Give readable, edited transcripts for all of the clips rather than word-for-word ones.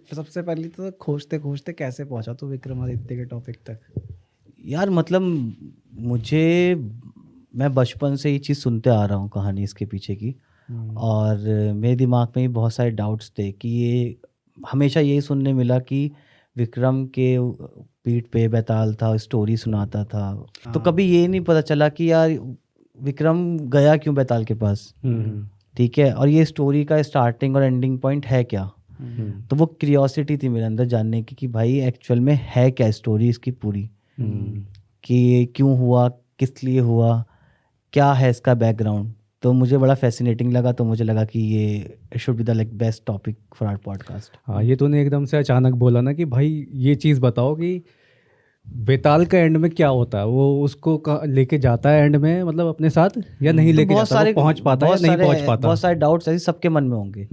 सबसे पहले तो खोजते खोजते कैसे पहुंचा तू विक्रमादित्य के टॉपिक तक? यार मतलब मुझे, मैं बचपन से ये चीज़ सुनते आ रहा हूँ कहानी इसके पीछे की। और मेरे दिमाग में भी बहुत सारे डाउट्स थे कि ये हमेशा यही सुनने मिला कि विक्रम के पीठ पे बैताल था, स्टोरी सुनाता था। तो कभी ये नहीं पता चला कि यार विक्रम गया क्यों बैताल के पास। ठीक है, और ये स्टोरी का स्टार्टिंग और एंडिंग पॉइंट है क्या। तो वो क्यूरियोसिटी थी मेरे अंदर जानने की कि भाई एक्चुअल में है क्या स्टोरी इसकी पूरी, कि ये क्यों हुआ, किस लिए हुआ, क्या है इसका बैकग्राउंड। तो मुझे बड़ा फैसिनेटिंग लगा, तो मुझे लगा कि ये should be the like best topic for our podcast. हाँ, ये तूने एकदम से अचानक बोला ना कि भाई ये चीज़ बताओ कि बेताल का एंड में क्या होता है, वो उसको लेके जाता है एंड में मतलब अपने साथ, या नहीं तो लेके बहुत जाता, सारे वो पहुंच पाता है या नहीं पहुंच पाता? बहुत सारे डाउट्स ऐसे सबके मन में होंगे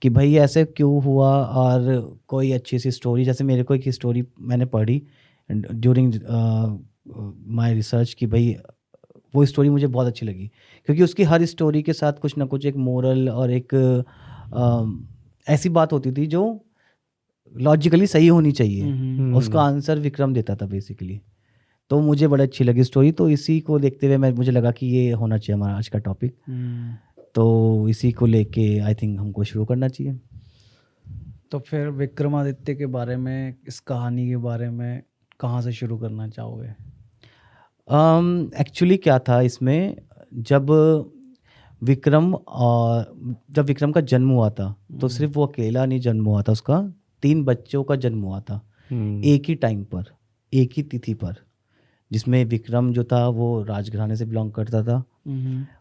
कि भाई ऐसे क्यों हुआ। और कोई अच्छी सी स्टोरी, जैसे मेरे को एक स्टोरी मैंने पढ़ी ड्यूरिंग माय रिसर्च कि भाई वो स्टोरी मुझे बहुत अच्छी लगी, क्योंकि उसकी हर स्टोरी के साथ कुछ ना कुछ एक मोरल और एक ऐसी बात होती थी जो लॉजिकली सही होनी चाहिए। उसका आंसर विक्रम देता था बेसिकली। तो मुझे बड़ी अच्छी लगी स्टोरी, तो इसी को देखते हुए मुझे लगा कि ये होना चाहिए हमारा आज का टॉपिक। तो इसी को लेके आई थिंक हमको शुरू करना चाहिए। तो फिर विक्रमादित्य के बारे में, इस कहानी के बारे में कहाँ से शुरू करना चाहोगे? एक्चुअली क्या था इसमें, जब विक्रम का जन्म हुआ था तो सिर्फ वो अकेला नहीं जन्म हुआ था, उसका 3 बच्चों का जन्म हुआ था एक ही टाइम पर, एक ही तिथि पर, जिसमें विक्रम जो था वो राजघराने से बिलोंग करता था।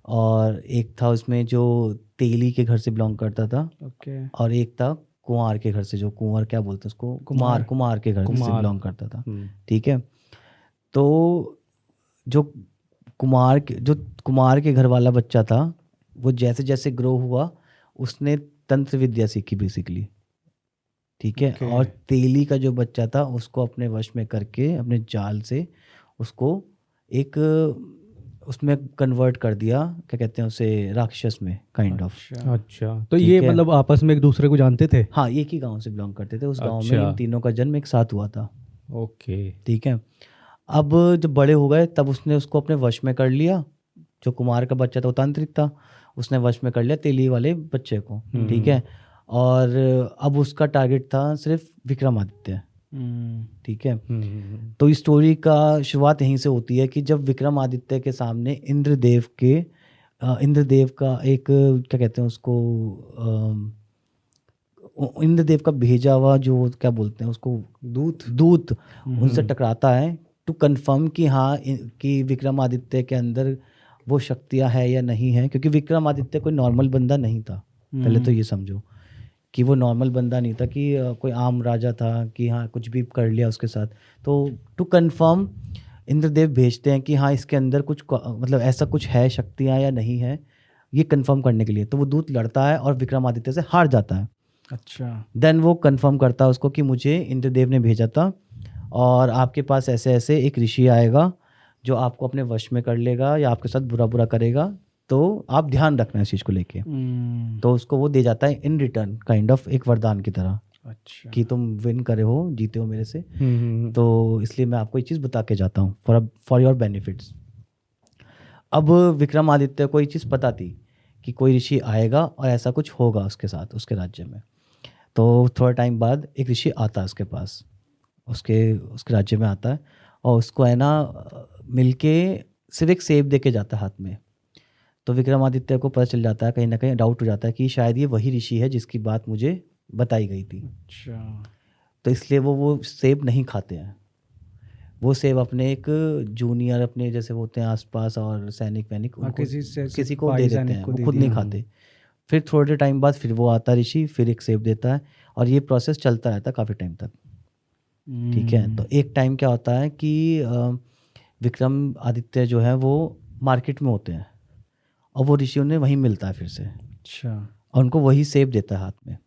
और एक था उसमें जो तेली के घर से बिलोंग करता था। और एक था कुंवार के घर से, जो कुंवर क्या बोलते हैं उसको, कुमार के घर से बिलोंग करता था। ठीक है, तो जो कुमार के घर वाला बच्चा था, वो जैसे जैसे ग्रो हुआ उसने तंत्र विद्या सीखी बेसिकली। ठीक है, और तेली का जो बच्चा था उसको अपने वश में करके अपने जाल से उसको एक उसमें कन्वर्ट कर दिया, क्या कहते हैं उसे, राक्षस में काइंड ऑफ। अच्छा, तो ये मतलब आपस में एक दूसरे को जानते थे? हाँ, एक ही गांव से बिलोंग करते थे। उस गांव में इन तीनों का जन्म एक साथ हुआ था। ओके, ठीक है, अब जब बड़े हो गए तब उसने उसको अपने वश में कर लिया। जो कुमार का बच्चा था वो तांत्रिक था, उसने वश में कर लिया तेली वाले बच्चे को। ठीक है, और अब उसका टारगेट था सिर्फ विक्रमादित्य। ठीक है, तो इस स्टोरी का शुरुआत यहीं से होती है कि जब विक्रमादित्य के सामने इंद्रदेव का एक, क्या कहते हैं उसको, इंद्रदेव का भेजा हुआ, जो क्या बोलते हैं उसको, दूत उनसे टकराता है टू कंफर्म कि हाँ कि विक्रमादित्य के अंदर वो शक्तियाँ है या नहीं है। क्योंकि विक्रमादित्य कोई नॉर्मल बंदा नहीं था। पहले तो ये समझो कि वो नॉर्मल बंदा नहीं था, कि कोई आम राजा था कि हाँ कुछ भी कर लिया उसके साथ। तो टू कंफर्म इंद्रदेव भेजते हैं कि हाँ इसके अंदर कुछ मतलब ऐसा कुछ है, शक्तियाँ या नहीं है, ये कंफर्म करने के लिए। तो वो दूत लड़ता है और विक्रमादित्य से हार जाता है। अच्छा, देन वो कंफर्म करता है उसको कि मुझे इंद्रदेव ने भेजा था और आपके पास ऐसे ऐसे एक ऋषि आएगा जो आपको अपने वश में कर लेगा या आपके साथ बुरा बुरा करेगा, तो आप ध्यान रखना इस चीज़ को लेके। तो उसको वो दे जाता है इन रिटर्न, काइंड ऑफ एक वरदान की तरह। अच्छा, कि तुम विन करे हो, जीते हो मेरे से, तो इसलिए मैं आपको ये चीज़ बता के जाता हूँ फॉर योर बेनिफिट्स। अब विक्रमादित्य को ये चीज़ पता थी कि कोई ऋषि आएगा और ऐसा कुछ होगा उसके साथ, उसके राज्य में। तो थोड़ा टाइम बाद एक ऋषि आता है उसके पास, उसके राज्य में आता है, और उसको है ना मिलके सिर्फ एक सेब दे के जाता है हाथ में। तो विक्रमादित्य को पता चल जाता है, कहीं ना कहीं डाउट हो जाता है कि शायद ये वही ऋषि है जिसकी बात मुझे बताई गई थी। अच्छा, तो इसलिए वो सेब नहीं खाते हैं। वो सेब अपने एक जूनियर, अपने जैसे होते हैं आसपास और सैनिक वैनिक, उनको किसी को दे देते हैं, वो खुद नहीं खाते। फिर थोड़े टाइम बाद फिर वो आता ऋषि, फिर एक सेब देता है, और ये प्रोसेस चलता रहता है काफ़ी टाइम तक। ठीक है, तो एक टाइम क्या होता है कि विक्रम आदित्य जो है वो मार्केट में होते हैं और वो ऋषि उन्हें वहीं मिलता है फिर से। अच्छा, और उनको वही सेब देता है हाथ में।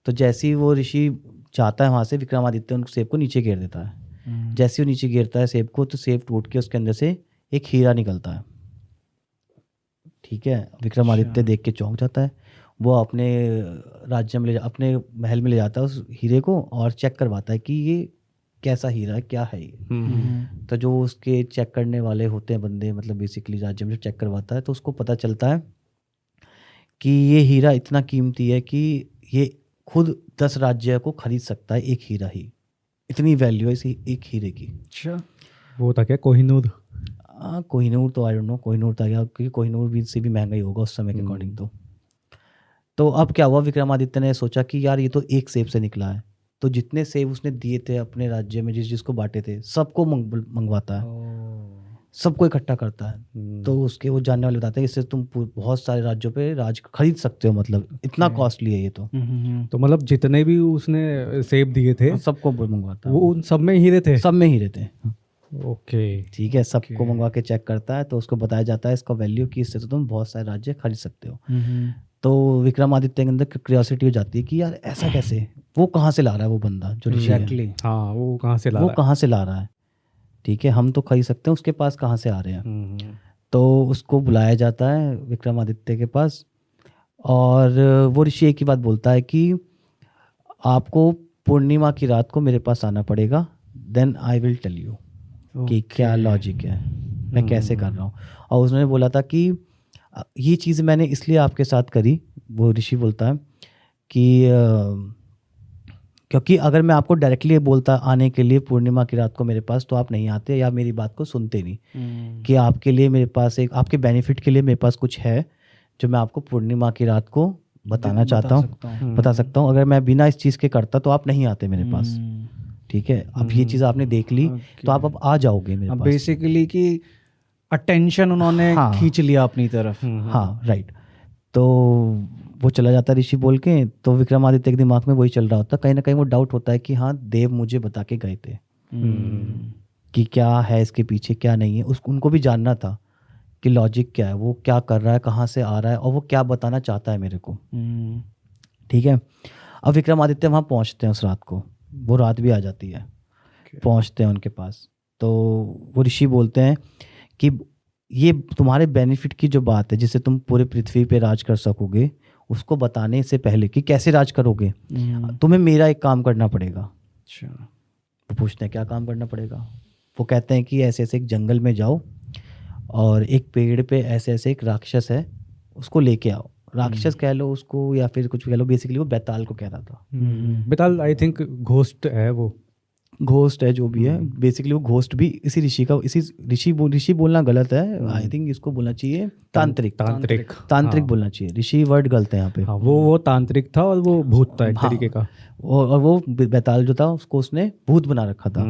तो जैसे ही वो ऋषि जाता है वहाँ से, विक्रमादित्य उनको सेब को नीचे गिर देता है। जैसे ही वो नीचे गिरता है सेब को, तो सेब टूट के उसके अंदर से एक हीरा निकलता है। ठीक है, विक्रमादित्य देख के चौंक जाता है, वो अपने राज्य में अपने महल में ले जाता है उस हीरे को और चेक करवाता है कि ये कैसा हीरा है, क्या है ये। तो जो उसके चेक करने वाले होते हैं बंदे, मतलब बेसिकली राज्य में जो चेक करवाता है, तो उसको पता चलता है कि ये हीरा इतना कीमती है कि ये खुद 10 राज्य को खरीद सकता है, एक हीरा ही। इतनी वैल्यू है इसी एक हीरे की। अच्छा, वो था क्या कोहिनूर? कोहिनूर तो आई डोंट नो, कोहिनूर था क्या, क्योंकि कोहिनूर भी से भी महंगा ही होगा उस समय के अकॉर्डिंग। तो अब क्या हुआ, विक्रमादित्य ने सोचा कि यार ये तो एक सेब से निकला है, तो जितने सेब उसने दिए थे अपने राज्य में, जिसको बांटे थे, सबको मंगवाता है, सबको इकट्ठा करता है। तो उसके वो जानने वाले बताते हैं इससे तुम बहुत सारे राज्यों पे राज खरीद सकते हो, मतलब इतना कॉस्टली है ये तो। तो मतलब जितने भी उसने सेब दिए थे सबको मंगवाता है, वो उन सब में हीरे थे? सब में हीरे थे। ओके, ठीक है, सबको मंगवा के चेक करता है, तो उसको बताया जाता है इसका वैल्यू कि इससे तो तुम बहुत सारे राज्य खरीद सकते हो। तो विक्रमादित्य के अंदर क्यूरियोसिटी हो जाती है कि यार ऐसा कैसे, वो कहाँ से ला रहा है वो बंदा जो ऋषि है, हाँ वो कहाँ से ला वो रहा है? कहाँ से ला रहा है। ठीक है, हम तो खरीद सकते हैं, उसके पास कहाँ से आ रहे हैं। तो उसको बुलाया जाता है विक्रमादित्य के पास, और वो ऋषि एक ही बात बोलता है कि आपको पूर्णिमा की रात को मेरे पास आना पड़ेगा, then I will tell you कि क्या लॉजिक है, मैं कैसे कर रहा हूँ। और उसने बोला था कि ये चीज़ मैंने इसलिए आपके साथ करी, वो ऋषि बोलता है कि क्योंकि अगर मैं आपको डायरेक्टली बोलता आने के लिए पूर्णिमा की रात को मेरे पास, तो आप नहीं आते या मेरी बात को सुनते नहीं। कि आपके लिए मेरे पास एक, आपके बेनिफिट के लिए मेरे पास कुछ है जो मैं आपको पूर्णिमा की रात को बताना चाहता हूँ, बता सकता हूँ। अगर मैं बिना इस चीज़ के करता तो आप नहीं आते मेरे पास। ठीक है, अब ये चीज़ आपने देख ली तो आप अब आ जाओगे मेरे पास। बेसिकली कि अटेंशन उन्होंने खींच लिया अपनी तरफ। हाँ राइट। तो वो चला जाता है ऋषि बोल के। तो विक्रमादित्य के दिमाग में वही चल रहा होता है, कहीं ना कहीं वो डाउट होता है कि हाँ देव मुझे बता के गए थे कि क्या है इसके पीछे, क्या नहीं है। उनको भी जानना था कि लॉजिक क्या है, वो क्या कर रहा है, कहाँ से आ रहा है, और वो क्या बताना चाहता है मेरे को। ठीक है, अब विक्रमादित्य वहाँ पहुँचते हैं उस रात को, वो रात भी आ जाती है, पहुँचते हैं उनके पास। तो वो ऋषि बोलते हैं कि ये तुम्हारे बेनिफिट की जो बात है, जिससे तुम पूरे पृथ्वी पे राज कर सकोगे, उसको बताने से पहले कि कैसे राज करोगे, तुम्हें मेरा एक काम करना पड़ेगा। अच्छा, तो पूछते हैं क्या काम करना पड़ेगा। वो कहते हैं कि ऐसे ऐसे एक जंगल में जाओ और एक पेड़ पे ऐसे ऐसे एक राक्षस है, उसको लेके आओ। राक्षस कह लो उसको या फिर कुछ कह लो, बेसिकली वो बैताल को कह रहा था। बैताल आई थिंक घोस्ट है, वो घोस्ट है जो भी है, बेसिकली वो घोस्ट भी इसी ऋषि का, इसी ऋषि बोलना गलत है, आई थिंक इसको बोलना चाहिए तांत्रिक बोलना चाहिए। ऋषि वर्ड गलत है यहाँ पे। हाँ, वो तांत्रिक था और वो भूत था एक तरीके का। और वो बैताल जो था उसको उसने भूत बना रखा था।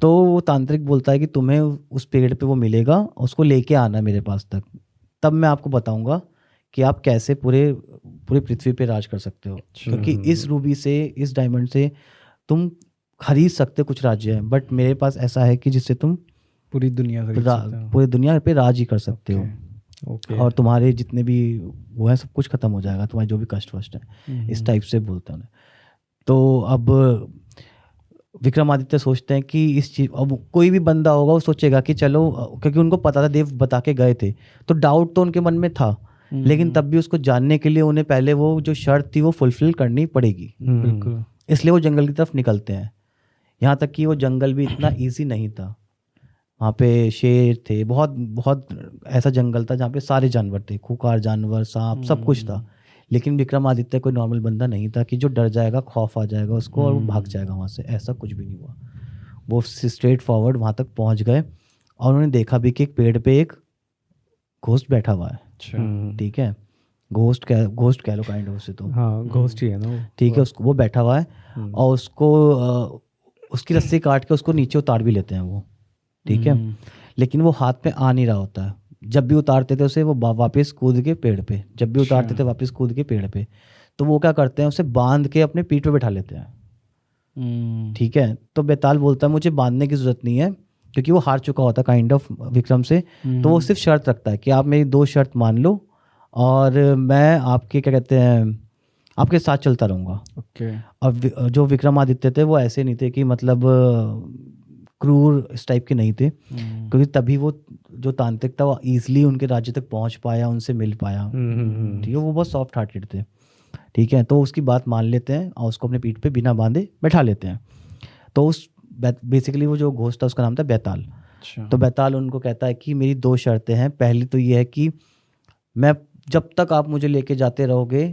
तो वो तांत्रिक बोलता है कि तुम्हें उस पेड़ पे वो मिलेगा, उसको लेके आना मेरे पास तक, तब मैं आपको बताऊंगा कि आप कैसे पूरे पृथ्वी पे राज कर सकते हो। क्योंकि इस रूबी से, इस डायमंड से तुम खरीद सकते कुछ राज्य हैं, बट मेरे पास ऐसा है कि जिससे तुम पूरी दुनिया पूरी दुनिया पे राज ही कर सकते हो। और तुम्हारे जितने भी वो है सब कुछ खत्म हो जाएगा, तुम्हारे जो भी कष्ट वष्ट है, इस टाइप से बोलते हैं। तो अब विक्रमादित्य सोचते हैं कि इस चीज, अब कोई भी बंदा होगा वो सोचेगा कि चलो, क्योंकि उनको पता था देव बता के गए थे, तो डाउट तो उनके मन में था, लेकिन तब भी उसको जानने के लिए उन्हें पहले वो जो शर्त थी वो फुलफिल करनी पड़ेगी। बिल्कुल। इसलिए वो जंगल की तरफ निकलते हैं। यहाँ तक कि वो जंगल भी इतना इजी नहीं था, वहाँ पे शेर थे, बहुत बहुत ऐसा जंगल था जहाँ पे सारे जानवर थे, खूंखार जानवर, सांप, सब कुछ था। लेकिन विक्रमादित्य कोई नॉर्मल बंदा नहीं था कि जो डर जाएगा, खौफ आ जाएगा उसको और वो भाग जाएगा वहाँ से, ऐसा कुछ भी नहीं हुआ। वो स्ट्रेट फॉरवर्ड वहाँ तक पहुँच गए और उन्होंने देखा भी कि एक पेड़ पे एक घोस्ट बैठा हुआ है। ठीक है, घोस्ट कह लो काइंड ऑफ से, तो हाँ घोस्ट ही है ना। ठीक है, उसको वो बैठा हुआ है और उसको उसकी रस्सी काट के उसको नीचे उतार भी लेते हैं वो। ठीक है, लेकिन वो हाथ पे आ नहीं रहा होता है। जब भी उतारते थे उसे, वो वापस कूद के पेड़ पे, जब भी उतारते थे वापस कूद के पेड़ पे। तो वो क्या करते हैं, उसे बांध के अपने पीठ पे बैठा लेते हैं। ठीक है, तो बैताल बोलता है मुझे बांधने की जरूरत नहीं है, क्योंकि वो हार चुका होता काइंड ऑफ विक्रम से। तो वो सिर्फ शर्त रखता है कि आप मेरी 2 शर्त मान लो और मैं आपके क्या कहते हैं, आपके साथ चलता रहूँगा। और जो विक्रमादित्य थे वो ऐसे नहीं थे कि मतलब क्रूर इस टाइप के नहीं थे, क्योंकि तभी वो जो तांत्रिक था वो ईजिली उनके राज्य तक पहुंच पाया, उनसे मिल पाया। ठीक है, वो बहुत सॉफ्ट हार्टेड थे। ठीक है, तो उसकी बात मान लेते हैं और उसको अपने पीठ पे बिना बांधे बैठा लेते हैं। तो उस बेसिकली वो जो घोस्ट था उसका नाम था बैताल। अच्छा। तो बैताल उनको कहता है कि मेरी 2 शर्तें हैं। पहली तो ये है कि मैं जब तक आप मुझे लेके जाते रहोगे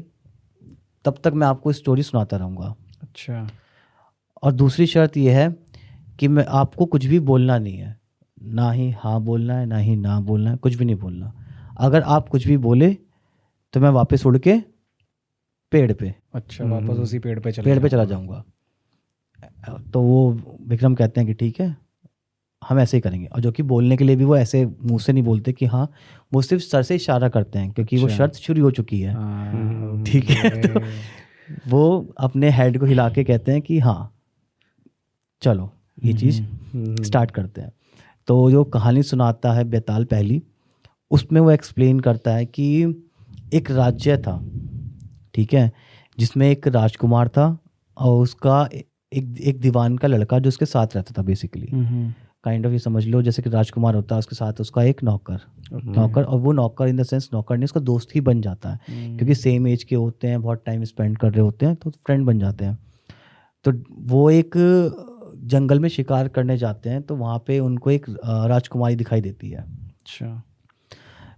तब तक मैं आपको स्टोरी सुनाता रहूँगा। अच्छा। और दूसरी शर्त ये है कि मैं आपको कुछ भी बोलना नहीं है, ना ही हाँ बोलना है, ना ही ना बोलना है, कुछ भी नहीं बोलना। अगर आप कुछ भी बोले तो मैं वापस उड़ के पेड़ पे अच्छा, वापस उसी पेड़ पे चला चला जाऊंगा। तो वो विक्रम कहते हैं कि ठीक है, हम ऐसे ही करेंगे। और जो कि बोलने के लिए भी वो ऐसे मुंह से नहीं बोलते कि हाँ, वो सिर्फ सर से इशारा करते हैं क्योंकि वो अच्छा। शर्त शुरू हो चुकी है। हाँ, ठीक है, तो ओके। वो अपने हेड को हिला के कहते हैं कि हाँ चलो ये चीज़ स्टार्ट करते हैं। तो जो कहानी सुनाता है बैताल पहली, उसमें वो एक्सप्लेन करता है कि एक राज्य था, ठीक है, जिसमें एक राजकुमार था और उसका एक दीवान का लड़का जो उसके साथ रहता था। बेसिकली काइंड ऑफ ये समझ लो जैसे कि राजकुमार होता है, उसके साथ उसका एक नौकर, और वो नौकर इन द सेंस नौकर नहीं, उसका दोस्त ही बन जाता है क्योंकि सेम एज के होते हैं, बहुत टाइम स्पेंड कर रहे होते हैं, तो फ्रेंड बन जाते हैं। तो वो एक जंगल में शिकार करने जाते हैं, तो वहाँ पे उनको एक राजकुमारी दिखाई देती है। अच्छा।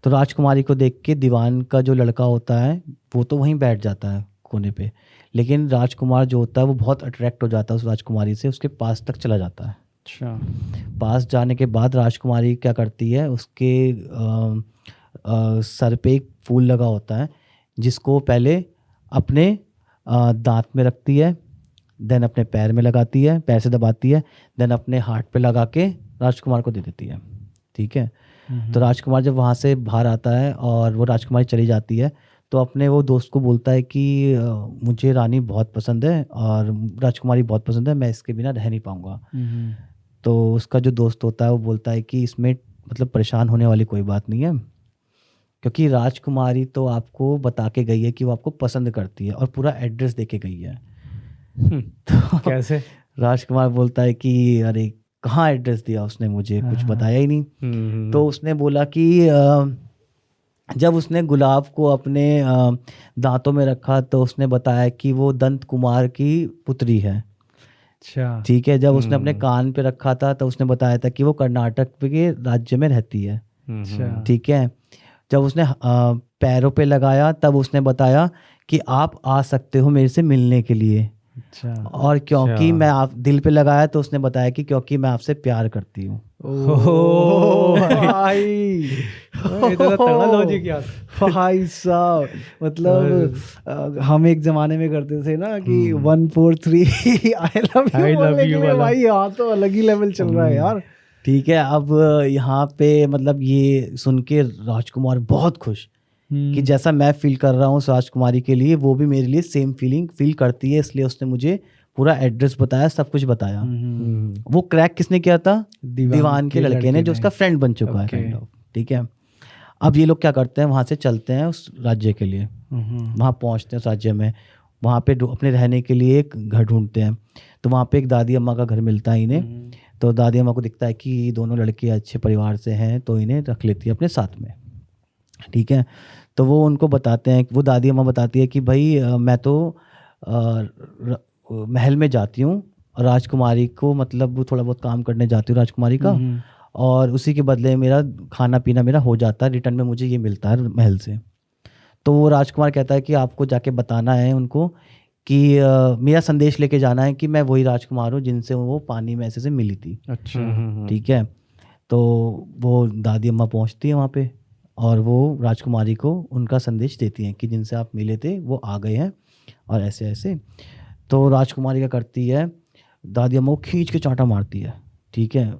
तो राजकुमारी को देख के दीवान का जो लड़का होता है वो तो वहीं बैठ जाता है कोने पे, लेकिन राजकुमार जो होता है वो बहुत अट्रैक्ट हो जाता है उस राजकुमारी से, उसके पास तक चला जाता है। अच्छा। पास जाने के बाद राजकुमारी क्या करती है, उसके सर पे एक फूल लगा होता है जिसको पहले अपने दांत में रखती है, देन अपने पैर में लगाती है, पैर से दबाती है, देन अपने हार्ट पे लगा के राजकुमार को दे देती है। ठीक है, तो राजकुमार जब वहाँ से बाहर आता है और वो राजकुमारी चली जाती है, तो अपने वो दोस्त को बोलता है कि मुझे रानी बहुत पसंद है और राजकुमारी बहुत पसंद है, मैं इसके बिना रह नहीं पाऊँगा। तो उसका जो दोस्त होता है वो बोलता है कि इसमें मतलब परेशान होने वाली कोई बात नहीं है, क्योंकि राजकुमारी तो आपको बता के गई है कि वो आपको पसंद करती है और पूरा एड्रेस दे के गई है। तो कैसे? राजकुमार बोलता है कि अरे कहाँ एड्रेस दिया उसने, मुझे कुछ बताया ही नहीं। तो उसने बोला कि जब उसने गुलाब को अपने दांतों में रखा तो उसने बताया कि वो दंत कुमार की पुत्री है। अच्छा। ठीक है, जब उसने अपने कान पे रखा था तो उसने बताया था कि वो कर्नाटक के राज्य में रहती है। अच्छा। ठीक है, जब उसने पैरों पे लगाया तब उसने बताया कि आप आ सकते हो मेरे से मिलने के लिए। अच्छा। और क्योंकि मैं आप दिल पे लगाया तो उसने बताया कि क्योंकि मैं आपसे प्यार करती हूँ। ओ भाई, इतना तगड़ा लॉजिक यार। भाई साहब, मतलब हम एक जमाने में करते थे ना कि 1 4 3 I love I you love बोलने के you लिए, वाला। भाई यहाँ तो अलग ही लेवल चल रहा है यार। ठीक है, अब यहाँ पे मतलब ये सुन के राजकुमार बहुत खुश कि जैसा मैं फील कर रहा हूँ उस राजकुमारी के लिए, वो भी मेरे लिए सेम फीलिंग फील करती है, इसलिए उसने मुझे पूरा एड्रेस बताया, सब कुछ बताया। वो क्रैक किसने किया था? दीवान के लड़के ने, जो उसका फ्रेंड बन चुका है काइंड ऑफ। ठीक है, अब ये लोग क्या करते हैं, वहाँ से चलते हैं उस राज्य के लिए, वहाँ पहुँचते हैं उस राज्य में, वहाँ पे अपने रहने के लिए एक घर ढूंढते हैं। तो वहाँ पे एक दादी अम्मा का घर मिलता है इन्हें। तो दादी अम्मा को दिखता है कि दोनों लड़के अच्छे परिवार से हैं, तो इन्हें रख लेती है अपने साथ में। ठीक है, तो वो उनको बताते हैं, वो दादी अम्मा बताती है कि भाई मैं तो महल में जाती हूँ और राजकुमारी को मतलब वो थोड़ा बहुत काम करने जाती हूँ राजकुमारी का, और उसी के बदले मेरा खाना पीना मेरा हो जाता है, रिटर्न में मुझे ये मिलता है महल से। तो वो राजकुमार कहता है कि आपको जाके बताना है उनको कि मेरा संदेश लेके जाना है कि मैं वही राजकुमार हूँ जिनसे वो पानी में ऐसे से मिली थी। अच्छा। ठीक है, तो वो दादी अम्मा पहुँचती है वहाँ पे और वो राजकुमारी को उनका संदेश देती हैं कि जिनसे आप मिले थे वो आ गए हैं और ऐसे ऐसे। तो राजकुमारी क्या करती है, दादी अम्मा को खींच के चांटा मारती है। ठीक है,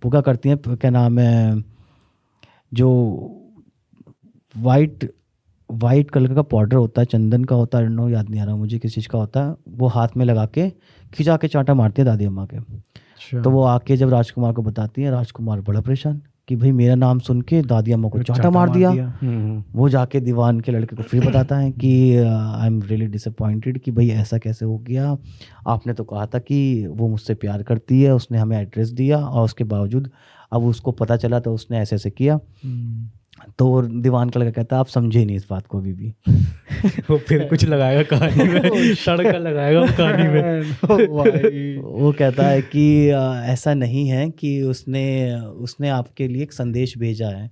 वो क्या करती हैं, क्या नाम है, जो वाइट कलर का पाउडर होता है, चंदन का होता है, नो याद नहीं आ रहा मुझे किस चीज़ का होता है, वो हाथ में लगा के खिंचा के चांटा मारती है दादी अम्मा के। तो वो आके जब राजकुमार को बताती है, राजकुमार बड़ा परेशान कि भाई मेरा नाम सुन के दादी अम्मा को चांटा मार दिया। वो जाके दीवान के लड़के को फिर बताता है कि आई एम रियली डिसअपॉइंटेड कि भाई ऐसा कैसे हो गया, आपने तो कहा था कि वो मुझसे प्यार करती है, उसने हमें एड्रेस दिया और उसके बावजूद अब उसको पता चला तो उसने ऐसे ऐसे किया। तो दीवान का लड़का कहता है आप समझे नहीं इस बात को अभी भी। वो फिर कुछ लगाएगा कहानी में, तड़का लगाएगा वो कहानी में। वो कहता है कि ऐसा नहीं है कि उसने आपके लिए एक संदेश भेजा है।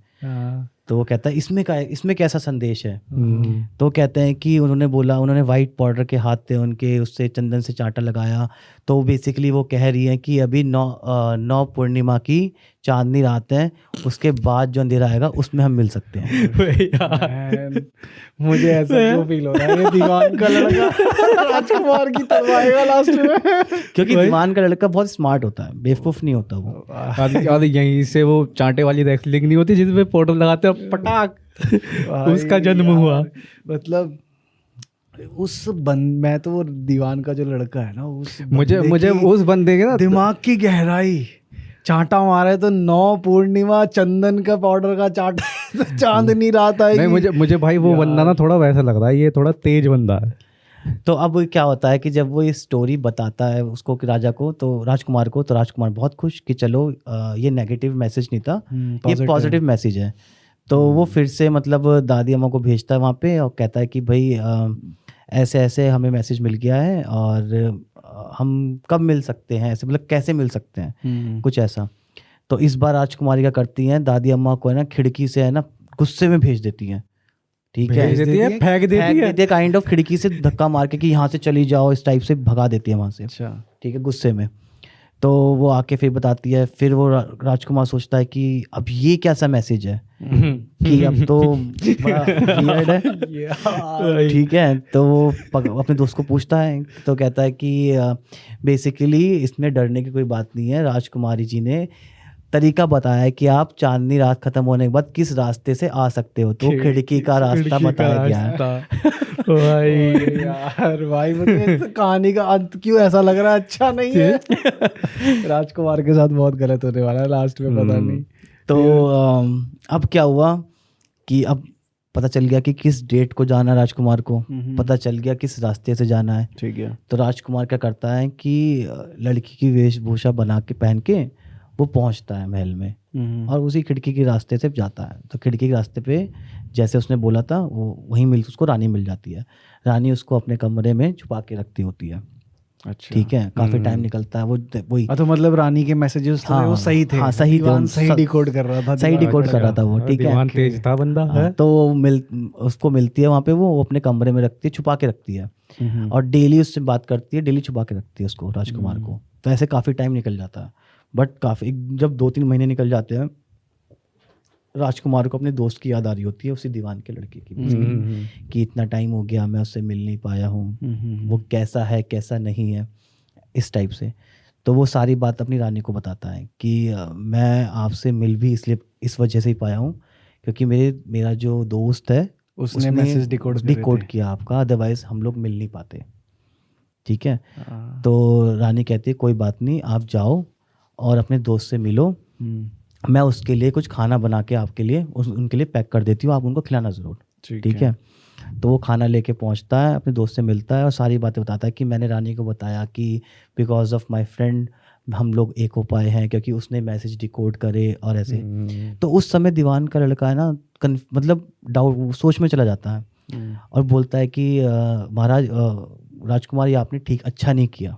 तो वो कहता है इसमें कैसा संदेश है। तो वो कहते हैं कि उन्होंने वाइट पाउडर के हाथ थे उनके, उससे चंदन से चांटा लगाया। तो बेसिकली वो कह रही है कि अभी 9 पूर्णिमा की चांदनी रात है, उसके बाद जो अंधेरा आएगा उसमें हम मिल सकते हैं। मुझे ऐसा क्यों फील हो रहा है ये दीवान का लड़का राजकुमार की तरफ आएगा लास्ट में। क्योंकि दीवान का लड़का बहुत स्मार्ट होता है, बेवकूफ नहीं होता वो। आदि यहीं से वो चांटे वाली रेसलिंग नहीं होती जिसमें पाउडर लगाते हैं पटाक, उसका जन्म हुआ। मतलब मैं तो वो दीवान का जो लड़का है ना, मुझे उस बंदे के ना दिमाग की गहराई, चांटा मारे तो 9 पूर्णिमा, चंदन का पाउडर का चांटा, तो चांदनी रात आएगी। नहीं, मुझे भाई वो बंदा ना थोड़ा वैसा लग रहा है, ये थोड़ा तेज बंदा है। तो अब क्या होता है कि जब वो ये स्टोरी बताता है उसको कि राजा को, तो राजकुमार को, तो राजकुमार बहुत खुश कि चलो ये नेगेटिव मैसेज नहीं था, ये पॉजिटिव मैसेज है। तो वो फिर से मतलब दादी अम्मा को भेजता है वहाँ पे और कहता है कि भाई ऐसे ऐसे हमें मैसेज मिल गया है और हम कब मिल सकते हैं, ऐसे मतलब कैसे मिल सकते हैं, कुछ ऐसा। तो इस बार राजकुमारी क्या करती हैं, दादी अम्मा को है ना खिड़की से है ना गुस्से में भेज देती हैं। ठीक है, फेंक देती है काइंड ऑफ खिड़की से धक्का मार के कि यहाँ से चली जाओ, इस टाइप से भगा देती है वहाँ से। अच्छा, ठीक है, गुस्से में। तो वो आके फिर बताती है, फिर वो राजकुमार सोचता है कि अब ये कैसा मैसेज है कि अब तो बड़ा वियर्ड है। ठीक है, तो वो अपने दोस्त को पूछता है, तो कहता है कि बेसिकली इसमें डरने की कोई बात नहीं है, राजकुमारी जी ने तरीका बताया है कि आप चांदनी रात खत्म होने के बाद किस रास्ते से आ सकते हो, तो खिड़की का रास्ता बताया गया है। भाई यार भाई मुझे कहानी का अंत क्यों ऐसा लग रहा है अच्छा नहीं है। राजकुमार के साथ बहुत गलत होने वाला है लास्ट में, पता नहीं। तो अब क्या हुआ कि अब पता चल गया कि किस डेट को जाना है राजकुमार को, पता चल गया किस रास्ते से जाना है। ठीक है, तो राजकुमार क्या करता है कि लड़की की वेशभूषा बना के पहन के वो पहुंचता है महल में और उसी खिड़की के रास्ते से जाता है। तो खिड़की के रास्ते पे जैसे उसने बोला था वो वहीं उसको रानी मिल जाती है। रानी उसको अपने कमरे में छुपा के रखती होती है। अच्छा, ठीक है, काफी टाइम निकलता है वही। तो मतलब रानी के मैसेजेस वो सही थे। हाँ, सही थे, सही डिकोड कर रहा था, सही डिकोड कर रहा था वो। ठीक है, दीवान तेज था बंदा है। तो उसको मिलती है वहाँ पे, वो अपने कमरे में रखती है, छुपा के रखती है और डेली उससे बात करती है, डेली छुपा के रखती है उसको, राजकुमार को। तो ऐसे काफ़ी टाइम निकल जाता है। बट काफ़ी जब 2-3 महीने निकल जाते हैं, राजकुमार को अपने दोस्त की याद आ रही होती है, उसी दीवान के लड़के की, कि इतना टाइम हो गया मैं उससे मिल नहीं पाया हूँ, वो कैसा है कैसा नहीं है, इस टाइप से। तो वो सारी बात अपनी रानी को बताता है कि मैं आपसे मिल भी इसलिए इस वजह से ही पाया हूँ क्योंकि मेरा जो दोस्त है उसने मैसेज डिकोड किया आपका, अदरवाइज हम लोग मिल नहीं पाते। ठीक है, तो रानी कहती है कोई बात नहीं, आप जाओ और अपने दोस्त से मिलो, मैं उसके लिए कुछ खाना बना के आपके लिए उनके लिए पैक कर देती हूँ, आप उनको खिलाना ज़रूर। ठीक है, तो वो खाना लेके पहुँचता है, अपने दोस्त से मिलता है और सारी बातें बताता है कि मैंने रानी को बताया कि बिकॉज ऑफ माय फ्रेंड हम लोग एक हो पाए हैं क्योंकि उसने मैसेज डिकोड करे और ऐसे। तो उस समय दीवान का लड़का है ना मतलब डाउट सोच में चला जाता है और बोलता है कि महाराज राजकुमार ये आपने अच्छा नहीं किया।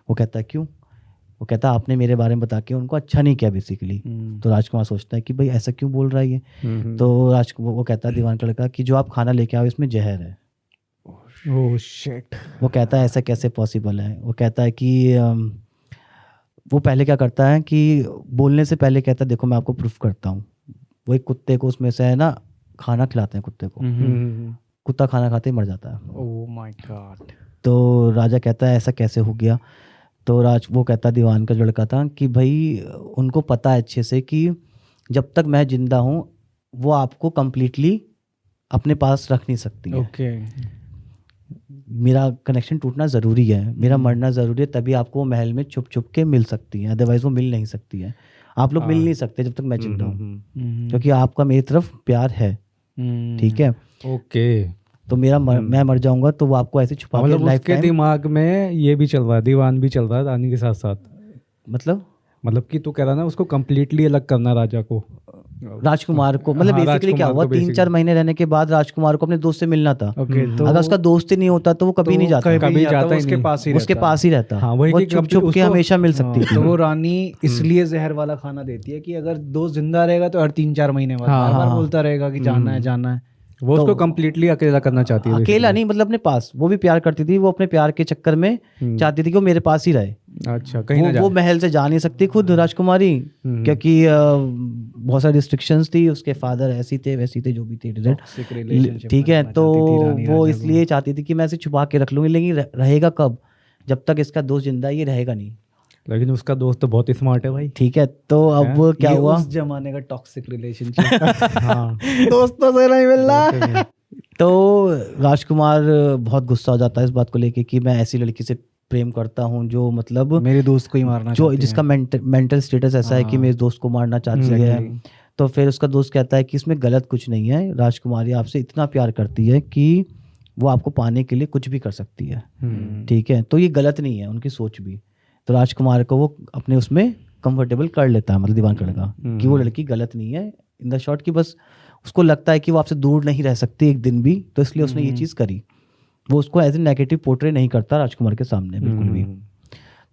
वो कहता है क्यों? वो कहता है आपने मेरे बारे में बता के उनको अच्छा नहीं किया बेसिकली। तो राजकुमार सोचता है कि भाई ऐसा क्यों बोल रहा है ये। तो वो कहता है दीवान का लड़का कि जो आप खाना लेके आओ इसमें जहर है। Oh shit. वो कहता है ऐसा कैसे पॉसिबल है। वो कहता है कि वो पहले क्या करता है कि बोलने से पहले कहता है देखो मैं आपको प्रूफ करता हूँ। वो एक कुत्ते को उसमें से है ना खाना खिलाते हैं कुत्ते को, कुत्ता खाना खाते ही मर जाता है। Oh my God. तो राजा कहता है ऐसा कैसे हो गया। तो वो कहता दीवान का लड़का था कि भाई उनको पता है अच्छे से कि जब तक मैं जिंदा हूँ वो आपको कंप्लीटली अपने पास रख नहीं सकती है। ओके। मेरा कनेक्शन टूटना ज़रूरी है, मेरा मरना ज़रूरी है, तभी आपको वो महल में छुप छुप के मिल सकती है, अदरवाइज वो मिल नहीं सकती है। आप लोग मिल नहीं सकते जब तक मैं जिंदा हूँ क्योंकि आपका मेरी तरफ प्यार है। ठीक है, ओके। तो मैं मर जाऊंगा तो वो आपको ऐसे छुपा के उसके दिमाग में ये भी चल रहा है, दीवान भी चल रहा है रानी के साथ साथ। मतलब मतलब कि तू कह रहा ना उसको कंप्लीटली अलग करना राजा को, राजकुमार को, मतलब हाँ, बेसिकली क्या राजकुमार हुआ, को 3-4 महीने रहने के बाद राजकुमार को अपने दोस्त से मिलना था। ओके, तो अगर उसका दोस्त ही नहीं होता तो वो कभी नहीं जाता, कभी जाता ही उसके नहीं। पास ही उसके रहता। पास ही रहता। हाँ, वही वो कि छुप छुप के उसको- हमेशा मिल सकती हाँ, थी। तो वो रानी इसलिए जहर वाला खाना देती है कि अगर दोस्त जिंदा रहेगा तो हर 3-4 महीने बाद हाँ, बार बार हाँ। बोलता रहेगा कि जाना है जाना है। वो उसको कंप्लीटली अकेला करना चाहती है अकेला basically। नहीं, मतलब अपने पास, वो भी प्यार करती थी, वो अपने प्यार के चक्कर में चाहती थी कि वो मेरे पास ही रहे। अच्छा, कहीं ना वो महल से जा नहीं सकती खुद राजकुमारी, क्योंकि बहुत सारी रिस्ट्रिक्शंस थी, उसके फादर ऐसी थे वैसी थे जो भी थे, Toxic relationship ठीक है। बनाना तो चाहती थी रानी वो राजा को। इसलिए चाहती थी कि मैं इसे छुपा के रख लूंगी, लेकिन रहेगा कब, जब तक इसका दोस्त जिंदा है, ये रहेगा नहीं। लेकिन उसका दोस्त तो बहुत ही स्मार्ट है भाई। ठीक है, तो अब क्या ये हुआ, उस जमाने का टॉक्सिक रिलेशनशिप। हाँ, दोस्तों से नहीं मिलना। तो राजकुमार बहुत गुस्सा हो जाता है इस बात को लेके कि मैं ऐसी लड़की से प्रेम करता हूँ जो मतलब मेरे दोस्त को ही मारना जो चाहती जिसका है। मेंटल स्टेटस ऐसा है कि मेरे दोस्त को मारना चाहती है। तो फिर उसका दोस्त कहता है कि इसमें गलत कुछ नहीं है, राजकुमारी आपसे इतना प्यार करती है कि वो आपको पाने के लिए कुछ भी कर सकती है। ठीक है, तो ये गलत नहीं है उनकी सोच भी। तो राजकुमार को वो अपने उसमें कंफर्टेबल कर लेता है, मतलब दीवान कर लेगा कि वो लड़की गलत नहीं है इन द शॉर्ट, की बस उसको लगता है कि वो आपसे दूर नहीं रह सकती एक दिन भी, तो इसलिए उसने ये चीज़ करी। वो उसको एज ए नेगेटिव पोर्ट्रे नहीं करता राजकुमार के सामने बिल्कुल भी।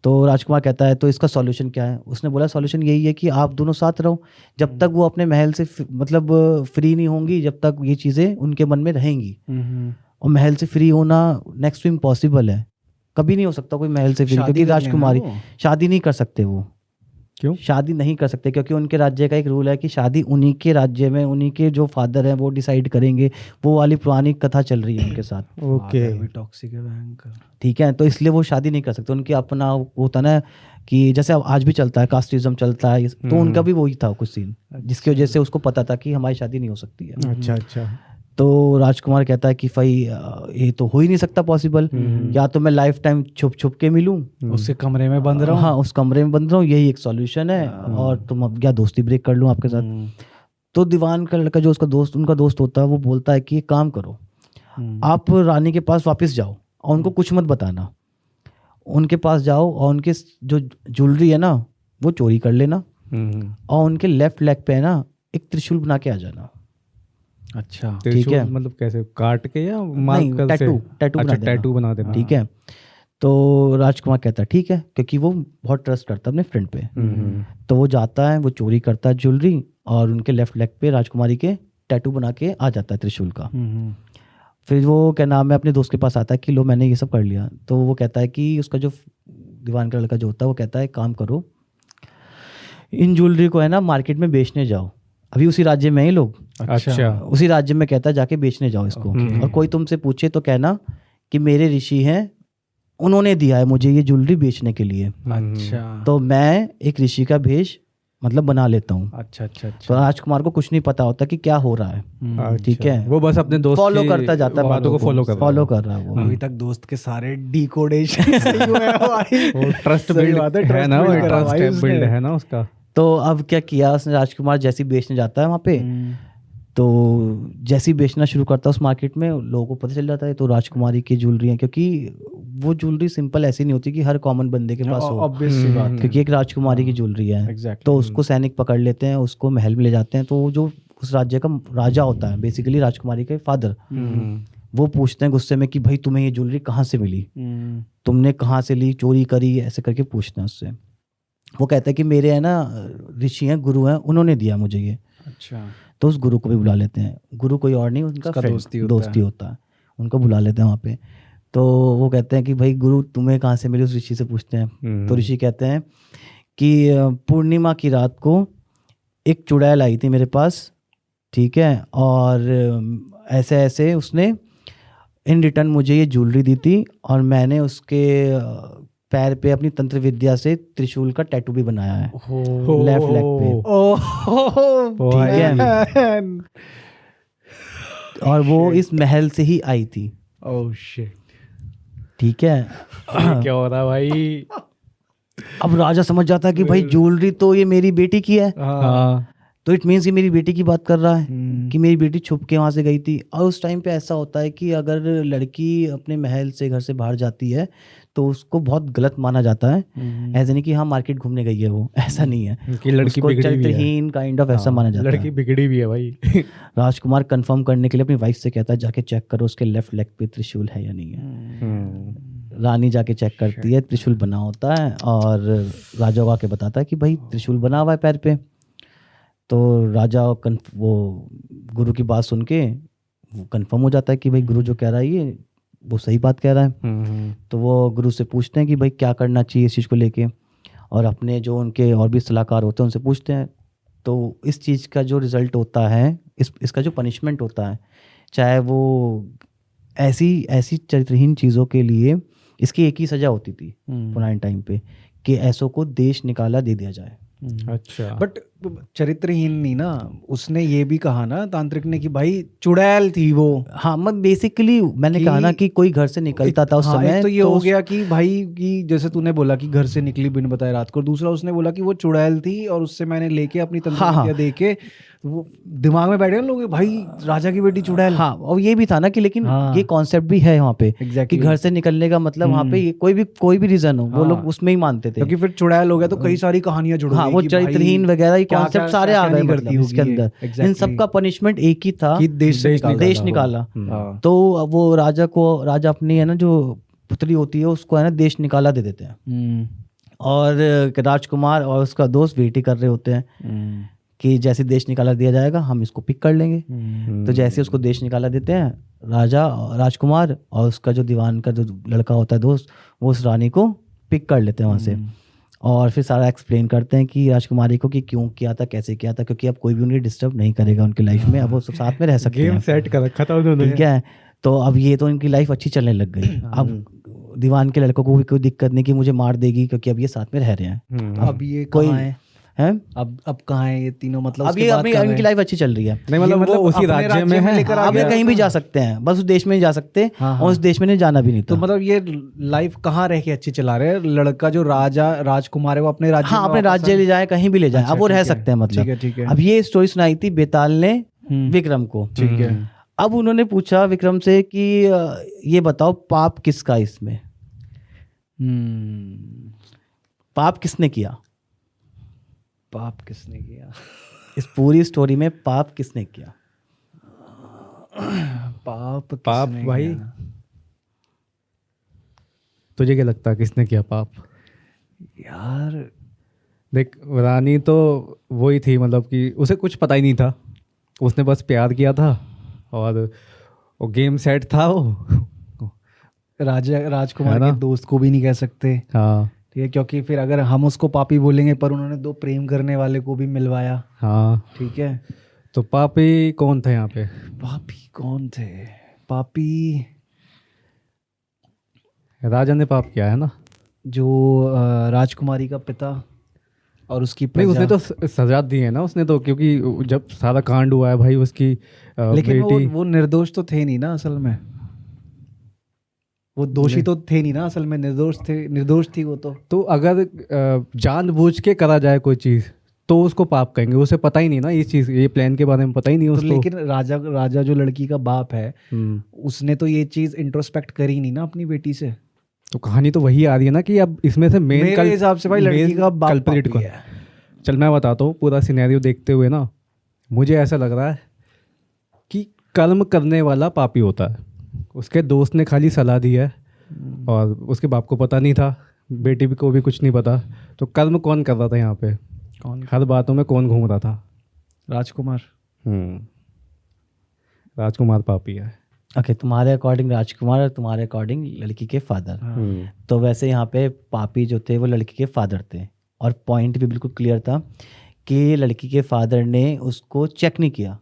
तो राजकुमार कहता है तो इसका सॉल्यूशन क्या है, उसने बोला सॉल्यूशन यही है कि आप दोनों साथ रहो, जब तक वो अपने महल से मतलब फ्री नहीं होंगी, जब तक ये चीज़ें उनके मन में रहेंगी। और महल से फ्री होना नेक्स्ट टू इम्पॉसिबल है, कभी नहीं हो सकता कोई महल से फ्री, शादी क्योंकि कर लेना राजकुमारी वो। शादी नहीं कर सकते वो। क्यों? शादी नहीं कर सकते क्योंकि उनके राज्य का एक रूल है कि शादी उन्हीं के राज्य में, उन्हीं के जो फादर हैं वो डिसाइड करेंगे। वो वाली पुरानी कथा चल रही है उनके साथ। ओके, भी टॉक्सिक है भयंकर। ठीक है, तो इसलिए वो शादी नहीं कर सकते। उनके अपना वो होता ना कि जैसे अब आज भी चलता है, कास्टिज्म चलता है, तो उनका भी वही था कुछ सीन, जिसकी वजह से उसको पता था कि हमारी शादी नहीं हो सकती है। अच्छा अच्छा। तो राजकुमार कहता है कि भाई ये तो हो ही नहीं सकता पॉसिबल, या तो मैं लाइफ टाइम छुप छुप के मिलूं, उसके कमरे में बंद रहो। हाँ उस कमरे में बंद रहूं, यही एक सॉल्यूशन है, और तुम अब क्या दोस्ती ब्रेक कर लूं आपके साथ। तो दीवान का लड़का जो उसका दोस्त, उनका दोस्त होता है, वो बोलता है कि एक काम करो, आप रानी के पास वापस जाओ और उनको कुछ मत बताना। उनके पास जाओ और उनके जो ज्वेलरी है ना वो चोरी कर लेना, और उनके लेफ्ट लेग पे है ना एक त्रिशूल बना के आ जाना। अच्छा, ठीक है, मतलब कैसे, काट के या नहीं, मार्क कर से? टैटू अच्छा, बना देना। टैटू बना देना। ठीक है, तो राजकुमार कहता है ठीक है, क्योंकि वो बहुत ट्रस्ट करता है अपने फ्रेंड पे। तो वो जाता है, वो चोरी करता है ज्वेलरी, और उनके लेफ्ट लेग पे राजकुमारी के टैटू बना के आ जाता है त्रिशूल का। फिर वो क्या नाम है अपने दोस्त के पास आता है कि लो मैंने ये सब कर लिया। तो वो कहता है कि उसका जो दीवान का लड़का जो होता है वो कहता है काम करो, इन ज्वेलरी को है ना मार्केट में बेचने जाओ, अभी उसी राज्य में ही लोग, अच्छा, उसी राज्य में कहता है जाके बेचने जाओ इसको। और कोई तुमसे पूछे तो कहना कि मेरे ऋषि हैं, उन्होंने दिया है मुझे ये ज्वेलरी बेचने के लिए, अच्छा, तो मैं एक ऋषि का भेष मतलब बना लेता हूँ। अच्छा, अच्छा, तो राजकुमार को कुछ नहीं पता होता कि क्या हो रहा है। ठीक है, वो बस अपने दोस्त फॉलो की करता जाता है, बातों को फॉलो कर फॉलो कर रहा है वो। अभी तक दोस्त के सारे डिकोडेशन सही हुए हैं भाई। वो ट्रस्ट सही बिल्ड बात है, है ना, वो trust build करा भाई ट्रस्ट उसने। बिल्ड है ना उसका। तो अब क्या किया उसने, राजकुमार जैसे ही बेचने जाता है वहाँ पे, तो जैसे ही बेचना शुरू करता है उस मार्केट में, लोगों को पता चल जाता है तो राजकुमारी की ज्वेलरी है, क्योंकि वो ज्वेलरी सिंपल ऐसी नहीं होती कि हर कॉमन बंदे के पास हो, ऑब्वियस सी बात है। क्योंकि एक राजकुमारी की ज्वेलरी है। Exactly. तो उसको सैनिक पकड़ लेते हैं, उसको महल में ले जाते हैं। तो वो जो उस राज्य का राजा होता है, बेसिकली राजकुमारी के फादर, वो पूछते हैं गुस्से में कि भाई तुम्हें ये ज्वेलरी कहाँ से मिली, तुमने कहाँ से ली, चोरी करी, ऐसे करके पूछते हैं उससे। वो कहता है कि मेरे है ना ऋषि हैं, गुरु हैं, उन्होंने दिया मुझे ये। अच्छा, तो उस गुरु को भी बुला लेते हैं, गुरु कोई और नहीं उनका उसका friend, दोस्ती होता है, उनको बुला लेते हैं वहाँ पे। तो वो कहते हैं कि भाई गुरु तुम्हें कहाँ से मिली, उस ऋषि से पूछते हैं। तो ऋषि कहते हैं कि पूर्णिमा की रात को एक चुड़ैल आई थी मेरे पास, ठीक है, और ऐसे ऐसे उसने इन रिटर्न मुझे ये ज्वेलरी दी थी, और मैंने उसके पैर पे अपनी तंत्र विद्या से त्रिशूल का टैटू भी बनाया है लेफ्ट लेग पे। ठीक है, और वो इस महल से ही आई थी। ओह शिट, ठीक है, क्या हो रहा है भाई? अब राजा समझ जाता है कि भाई ज्वेलरी तो ये मेरी बेटी की है। हाँ, तो इट मीन्स कि मेरी बेटी की बात कर रहा है कि मेरी बेटी छुप के वहाँ से गई थी। और उस टाइम पे ऐसा होता है कि अगर लड़की अपने महल से घर से बाहर जाती है तो उसको बहुत गलत माना जाता है, ऐसा नहीं कि हाँ मार्केट घूमने गई है वो, ऐसा नहीं है कि लड़की उसको बिगड़ी भी है। चरित्रहीन काइंड ऑफ ऐसा माना जाता लड़की है। बिगड़ी भी है भाई। राजकुमार कंफर्म करने के लिए अपनी वाइफ से कहता है जाके चेक करो उसके लेफ्ट लेग पे त्रिशूल है या नहीं है। रानी जाके चेक करती है, त्रिशूल बना होता है और राजा को आके बताता है कि भाई त्रिशूल बना हुआ है पैर पे। तो राजा वो गुरु की बात सुन के वो कंफर्म हो जाता है कि भाई गुरु जो कह रहा है ये वो सही बात कह रहा है। तो वो गुरु से पूछते हैं कि भाई क्या करना चाहिए इस चीज़ को लेके, और अपने जो उनके और भी सलाहकार होते हैं उनसे पूछते हैं। तो इस चीज़ का जो रिज़ल्ट होता है, इसका जो पनिशमेंट होता है, चाहे वो ऐसी चरित्रहीन चीज़ों के लिए इसकी एक ही सज़ा होती थी पुराने टाइम पे कि ऐसों को देश निकाला दे दिया जाए। अच्छा बट चरित्रहीन नहीं ना, उसने ये भी कहा ना तांत्रिक ने कि भाई चुड़ैल थी वो। हाँ मैं बेसिकली मैंने कहा ना कि कोई घर से निकलता था उस हाँ, समय। एक तो ये हो गया कि भाई कि जैसे तूने बोला कि घर से निकली बिन बताए रात को, दूसरा उसने बोला कि वो चुड़ैल थी और उससे मैंने लेके अपनी तंत्र विद्या दे के वो दिमाग में बैठे ना लोग भाई राजा की बेटी चुड़ैल। हाँ और ये भी था ना कि लेकिन ये कॉन्सेप्ट भी है वहाँ पे कि घर से निकलने का मतलब वहाँ पे कोई भी रीजन हो वो लोग उसमें ही मानते थे, क्योंकि फिर चुड़ैल हो गया तो कई सारी कहानियां जुड़ गई। हाँ वो चरित्रहीन वगैरह ये कॉन्सेप्ट सारे आ गए मतलब इसके अंदर। इन सब का पनिशमेंट एक ही था कि देश निकाला। तो वो राजा अपनी है ना जो पुतली होती है उसको है ना देश निकाला दे देते हैं, और राजकुमार और उसका दोस्त वेट ही कर रहे होते हैं कि जैसे देश निकाला दिया जाएगा हम इसको पिक कर लेंगे। तो जैसे उसको देश निकाला देते हैं राजकुमार और उसका जो दीवान का जो लड़का होता है दोस्त, वो उस रानी को पिक कर लेते हैं वहाँ से, और फिर सारा एक्सप्लेन करते हैं कि राजकुमारी को कि क्यों किया था, कैसे किया था, क्योंकि अब कोई भी उन्हें डिस्टर्ब नहीं करेगा उनकी लाइफ में, अब वो सब साथ में रह सकते हैं। गेम सेट कर रखा था उन्होंने, ठीक है। तो अब ये तो इनकी लाइफ अच्छी चलने लग गई। अब दीवान के लड़कों को भी कोई दिक्कत नहीं कि मुझे मार देगी, क्योंकि अब ये साथ में रह रहे हैं। अब ये कहाँ है? अब कहाँ है ये तीनों? मतलब अब ये अपनी इनकी लाइफ अच्छी चल रही है। नहीं मतलब उसी राज्य में है, अब ये कहीं भी जा सकते हैं, बस उस देश में ही जा सकते, और उस देश में नहीं जाना भी नहीं। तो मतलब ये लाइफ कहाँ रह के अच्छी चला रहे हैं? लड़का जो राजकुमार है वो अपने राज्य, हाँ अपने राज्य ले जाए, कहीं भी ले जाए, अब वो रह सकते हैं मतलब। ठीक है। अब ये स्टोरी सुनाई थी बेताल ने विक्रम को। ठीक है। अब उन्होंने पूछा विक्रम से कि ये बताओ पाप किसका इसमें, पाप किसने किया? पाप किसने किया? इस पूरी स्टोरी में पाप किसने किया? पाप भाई तुझे क्या लगता है किसने किया पाप? यार देख रानी तो वही थी, मतलब कि उसे कुछ पता ही नहीं था, उसने बस प्यार किया था और वो गेम सेट था। वो राजकुमार के दोस्त को भी नहीं कह सकते। हाँ ठीक है, क्योंकि फिर अगर हम उसको पापी बोलेंगे, पर उन्होंने दो प्रेम करने वाले को भी मिलवाया। हाँ ठीक है। तो पापी कौन था यहाँ पे? पापी कौन थे? पापी राजा ने पाप किया है ना, जो राजकुमारी का पिता और उसकी नहीं उसने तो सजा दी है ना उसने तो, क्योंकि जब सारा कांड हुआ है भाई उसकी लेकिन बेटी वो निर्दोष तो थे नहीं ना असल में, वो दोषी तो थे नहीं ना असल में, निर्दोष थी वो तो अगर जानबूझ के करा जाए कोई चीज तो उसको पाप कहेंगे, उसे पता ही नहीं ना इस चीज, ये प्लान के बारे में पता ही नहीं तो उसको। लेकिन राजा जो लड़की का बाप है उसने तो ये चीज इंट्रोस्पेक्ट करी नहीं ना अपनी बेटी से। तो कहानी तो वही आ रही है ना कि अब इसमें से मेन मेरे हिसाब से भाई लड़की का बाप कल्प्रिट पापी है। चल मैं बताता हूँ पूरा सिनेरियो देखते हुए ना, मुझे ऐसा लग रहा है कि कर्म करने वाला पापी होता है, उसके दोस्त ने खाली सलाह दी है और उसके बाप को पता नहीं था, बेटी को भी कुछ नहीं पता, तो कर्म कौन कर रहा था यहाँ पे? कौन? हर बातों में कौन घूम रहा था? राजकुमार। राजकुमार पापी है। ओके, तुम्हारे अकॉर्डिंग राजकुमार और तुम्हारे अकॉर्डिंग लड़की के फादर। तो वैसे यहाँ पे पापी जो थे वो लड़की के फादर थे, और पॉइंट भी बिल्कुल क्लियर था कि लड़की के फादर ने उसको चेक नहीं किया,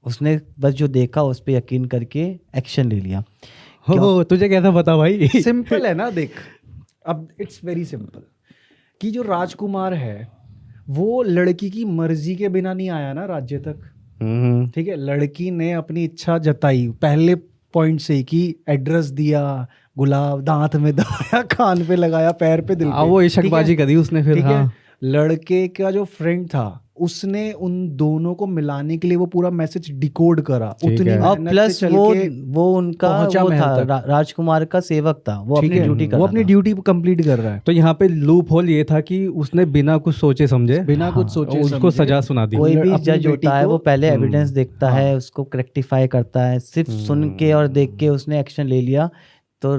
उसने बस जो देखा उस पर यकीन करके एक्शन ले लिया। हो तुझे कैसा पता भाई? सिंपल है ना, देख अब इट्स वेरी सिंपल कि जो राजकुमार है वो लड़की की मर्जी के बिना नहीं आया ना राज्य तक। ठीक है, लड़की ने अपनी इच्छा जताई पहले पॉइंट से कि एड्रेस दिया, गुलाब दांत में दबाया, कान पे लगाया, पैर पे, दिल पे। वो इशकबाजी करी उसने फिर। ठीक है, लड़के का जो फ्रेंड था उसने उन दोनों को मिलाने के लिए वो पूरा मैसेज डिकोड करा ठीक उतनी है। और मेहनत प्लस से चल के वो उनका पहुंचा वो महल था तक। राजकुमार का सेवक था, वो ठीक अपनी है, ड्यूटी कर वो रहा अपनी था। ड्यूटी कंप्लीट कर रहा है तो यहाँ पे लूप होल ये था कि उसने बिना कुछ सोचे समझे बिना कुछ सोचे उसको समझे। सजा सुना दी। कोई भी अपनी जज बेटी होता है को- वो पहले हम्म, एविडेंस देखता है, उसको रेक्टिफाई करता है, सिर्फ सुन के और देख के उसने एक्शन ले लिया तो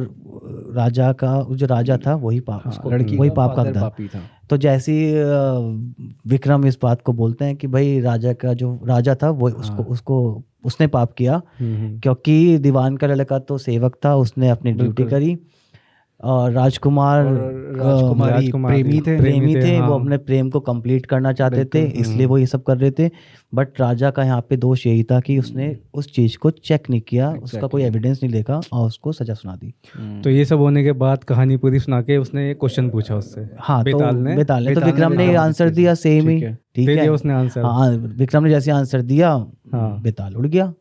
राजा का जो राजा था वही पाप, हाँ, उसको लड़की वही का पाप का father था। पापी था। तो जैसे ही विक्रम इस बात को बोलते हैं कि भाई राजा का जो राजा था वो उसको उसने पाप किया, क्योंकि दीवान का लड़का तो सेवक था, उसने अपनी ड्यूटी बिल्कुल। करी और राजकुमार राजकुमारी प्रेमी थे वो हाँ। अपने प्रेम को कंप्लीट करना चाहते थे, बिल्कुल। इसलिए वो ये सब कर रहे थे। बट राजा का यहाँ पे दोष यही था कि उसने उस चीज को चेक नहीं किया, उसका कोई एविडेंस नहीं देखा और उसको सजा सुना दी। तो ये सब होने के बाद कहानी पूरी सुना के उसने एक क्वेश्चन पूछा उससे। हाँ, तो बेताल ने तो बेताल विक्रम ने ने आंसर दिया सेम ही, ठीक है। ठीक दे है। दिया उसने आंसर। हाँ, विक्रम ने जैसे आंसर दिया हाँ। बेताल उड़ गया।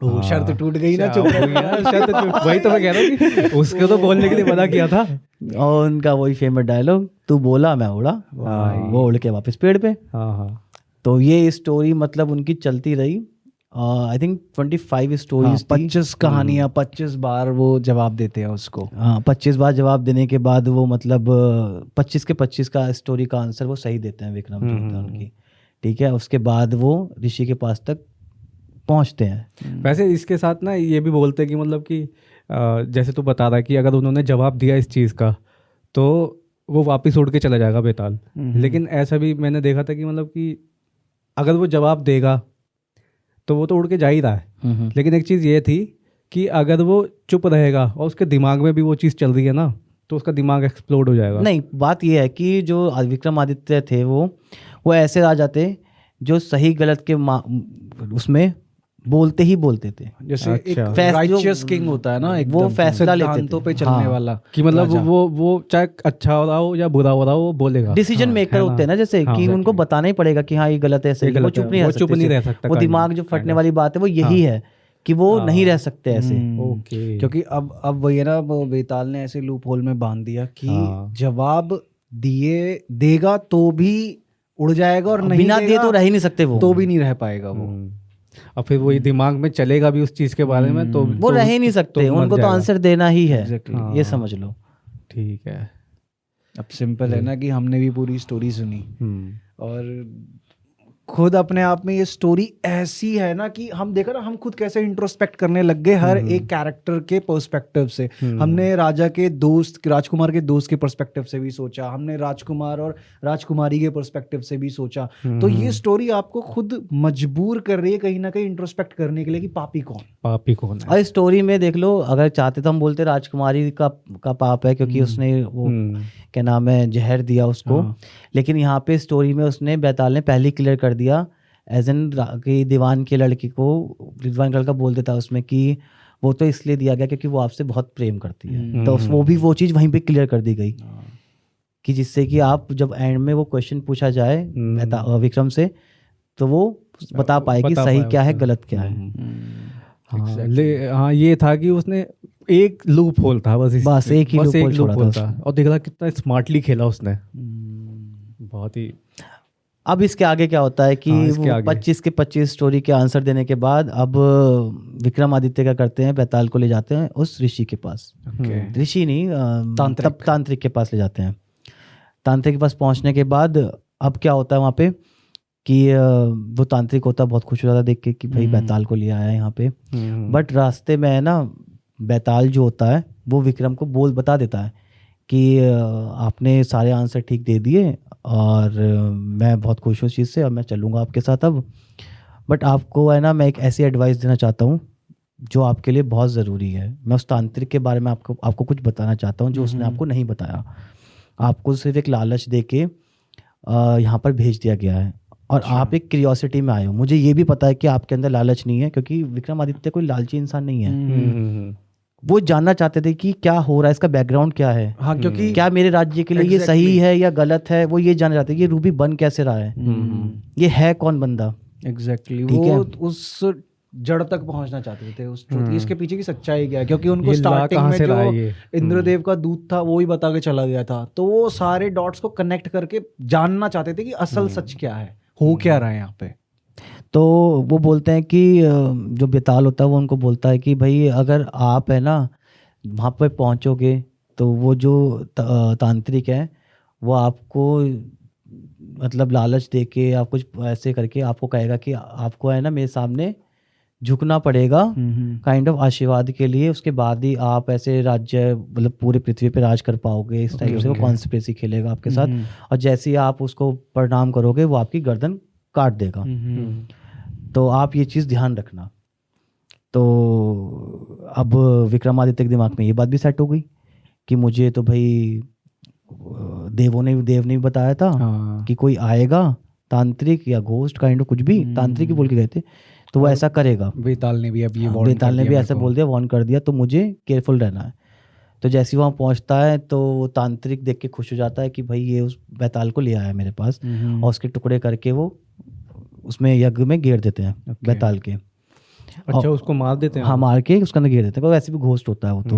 वो शर्त टूट गई ना, चुप हो गया, शर्त टूट- वही तो मैं कह रहा हूँ कि उसको तो बोलने के लिए मना किया था। और उनका वही फेमस डायलॉग, तू बोला मैं उड़ा, वो उड़ के वापस पेड़ पे। हाँ हाँ। तो ये स्टोरी मतलब उनकी चलती रही, आई थिंक 25 स्टोरीज 25 कहानियां 25 बार वो जवाब देते हैं उसको। हाँ, 25 बार जवाब देने के बाद वो मतलब 25 के 25 का स्टोरी का आंसर वो सही देते हैं विक्रम जो होता है उनकी, ठीक है। उसके बाद वो ऋषि के पास तक पहुंचते हैं। वैसे इसके साथ ना ये भी बोलते हैं कि मतलब कि जैसे तू बता रहा कि अगर उन्होंने जवाब दिया इस चीज़ का तो वो वापस उड़ के चला जाएगा बेताल। लेकिन ऐसा भी मैंने देखा था कि मतलब कि अगर वो जवाब देगा तो वो तो उड़ के जा ही रहा है। लेकिन एक चीज़ ये थी कि अगर वो चुप रहेगा और उसके दिमाग में भी वो चीज़ चल रही है ना, तो उसका दिमाग एक्सप्लोड हो जाएगा। नहीं, बात ये है कि जो विक्रमादित्य थे वो ऐसे राजा थे जो सही गलत के उसमें बोलते ही बोलते थे। जैसे एक अच्छा। राइचियस किंग होता है ना, एक वो फैसला लेते थे। सिद्धांतों पे चलने वाला कि मतलब राजा। वो चाहे अच्छा हो रहा हो या बुरा हो रहा हो वो बोलेगा। डिसीजन हाँ, मेकर है ना? होते हैं ना, जैसे हाँ, कि उनको बताना ही पड़ेगा कि हाँ ये गलत है, सही ये है। वो गलत है, चुप नहीं वो रह सकते, चुप नहीं रह सकता, वो kind दिमाग of, जो फटने kind of। वाली बात है वो यही है कि वो नहीं रह सकते ऐसे। ओके। क्योंकि अब वही है ना, वो बेताल ने ऐसे लूप होल में बांध दिया कि हाँ। जवाब देगा तो भी उड़ जाएगा और नहीं बिना दिए देगा तो रह ही नहीं सकते वो तो भी नहीं रह पाएगा वो। और फिर वही दिमाग में चलेगा भी उस चीज़ के बारे में तो वो रह ही नहीं सकते, मर उनको तो जाएगा। आंसर देना ही है। Exactly। ये समझ लो। ठीक है। अब सिंपल है ना कि हमने भी पूरी स्टोरी सुनी हम्म। और खुद अपने आप में ये स्टोरी ऐसी है ना कि हम देखा ना, हम खुद कैसे इंट्रोस्पेक्ट करने लग गए हर एक कैरेक्टर के पर्सपेक्टिव से। हमने राजा के दोस्त, राजकुमार के दोस्त के पर्सपेक्टिव से भी सोचा, हमने राजकुमार और राजकुमारी के पर्सपेक्टिव से भी सोचा। तो ये स्टोरी आपको खुद मजबूर कर रही है कहीं ना कहीं इंट्रोस्पेक्ट करने के लिए कि पापी कौन है। और स्टोरी में देख लो, अगर चाहते तो हम बोलते राजकुमारी का पाप है क्योंकि उसने वो क्या नाम है जहर दिया उसको। लेकिन यहाँ पे स्टोरी में उसने बेताल ने पहले क्लियर कर दिया एज एन कि दीवान के लड़की को, दीवान का लड़का बोल देता उसमें कि वो तो इसलिए दिया गया क्योंकि वो आपसे बहुत प्रेम करती है। तो वो चीज़ वहीं पे क्लियर कर दी गई कि जिससे कि आप जब एंड में वो क्वेश्चन पूछा जाए विक्रम से तो वो बता पाए कि सही क्या है गलत क्या है। हाँ, ये था कि उसने एक लूप होल था बस एक ही लूप होल था और देख रहा कितना स्मार्टली खेला उसने, बहुत ही। अब इसके आगे क्या होता है कि इसके आगे 25 के 25 स्टोरी के आंसर देने के बाद अब विक्रमादित्य क्या करते हैं, बेताल को ले जाते हैं उस ऋषि के पास। ऋषि नहीं, तांत्रिक के पास ले जाते हैं। तांत्रिक के पास पहुंचने के बाद अब क्या होता है वहाँ पे कि वो तांत्रिक होता है बहुत खुश हो जाता है देख के कि भाई बेताल को लिया आया यहाँ पे। बट रास्ते में है ना, बेताल जो होता है वो विक्रम को बता देता है कि आपने सारे आंसर ठीक दे दिए और मैं बहुत खुश हूँ इस चीज़ से और मैं चलूँगा आपके साथ अब। बट आपको है ना, मैं एक ऐसी एडवाइस देना चाहता हूँ जो आपके लिए बहुत ज़रूरी है। मैं उस तांत्रिक के बारे में आपको कुछ बताना चाहता हूँ जो उसने आपको नहीं बताया। आपको सिर्फ एक लालच दे के यहाँ पर भेज दिया गया है और आप एक क्यूरियोसिटी में आए हो। मुझे ये भी पता है कि आपके अंदर लालच नहीं है क्योंकि विक्रमादित्य कोई लालची इंसान नहीं है। वो जानना चाहते थे कि क्या हो रहा है, इसका बैकग्राउंड क्या है। हाँ, क्योंकि क्या मेरे राज्य के लिए ये सही है या गलत है, वो ये जानना चाहते हैं। ये रूबी बन कैसे रहा है, ये है कौन बंदा। एग्जैक्टली ठीक वो है? उस जड़ तक पहुंचना चाहते थे उस ट्रुथ, इसके पीछे की सच्चाई क्या है, क्योंकि उनको ये ला स्टार्टिंग कहाँ में से जो लाए ये? इंद्रदेव का दूत था वो ही बता के चला गया था, तो वो सारे डॉट्स को कनेक्ट करके जानना चाहते थे कि असल सच क्या है, हो क्या रहा है यहाँ पे। तो वो बोलते हैं कि जो बेताल होता है वो उनको बोलता है कि भाई अगर आप है ना वहाँ पे पहुँचोगे तो वो जो तांत्रिक है वो आपको मतलब लालच दे के आप कुछ ऐसे करके आपको कहेगा कि आपको है ना मेरे सामने झुकना पड़ेगा काइंड ऑफ आशीर्वाद के लिए, उसके बाद ही आप ऐसे राज्य मतलब पूरे पृथ्वी पे राज कर पाओगे। इस टाइप से वो कॉन्स्पिरेसी खेलेगा आपके साथ, और जैसे ही आप उसको प्रणाम करोगे वो आपकी गर्दन काट देगा। तो आप ये चीज़ ध्यान रखना। तो अब विक्रमादित्य के दिमाग में ये बात भी सेट हो गई कि मुझे तो भाई देव ने भी बताया था कि कोई आएगा तांत्रिक या घोस्ट काइंड ऑफ कुछ भी, तांत्रिक ही बोल के गए थे, तो वो ऐसा करेगा। बेताल ने भी अब ये बेताल ने भी ऐसा बोल दिया, वार्न कर दिया, तो मुझे केयरफुल रहना है। तो जैसे ही वहाँ पहुँचता है तो वो तांत्रिक देख के खुश हो जाता है कि भाई ये उस बेताल को ले आया मेरे पास, और उसके टुकड़े करके वो उसमें यज्ञ में घेर देते हैं बेताल के। अच्छा, उसको मार देते हैं? हाँ, मार के उसके अंदर घेर देते हैं। वैसे भी घोस्ट होता है वो, तो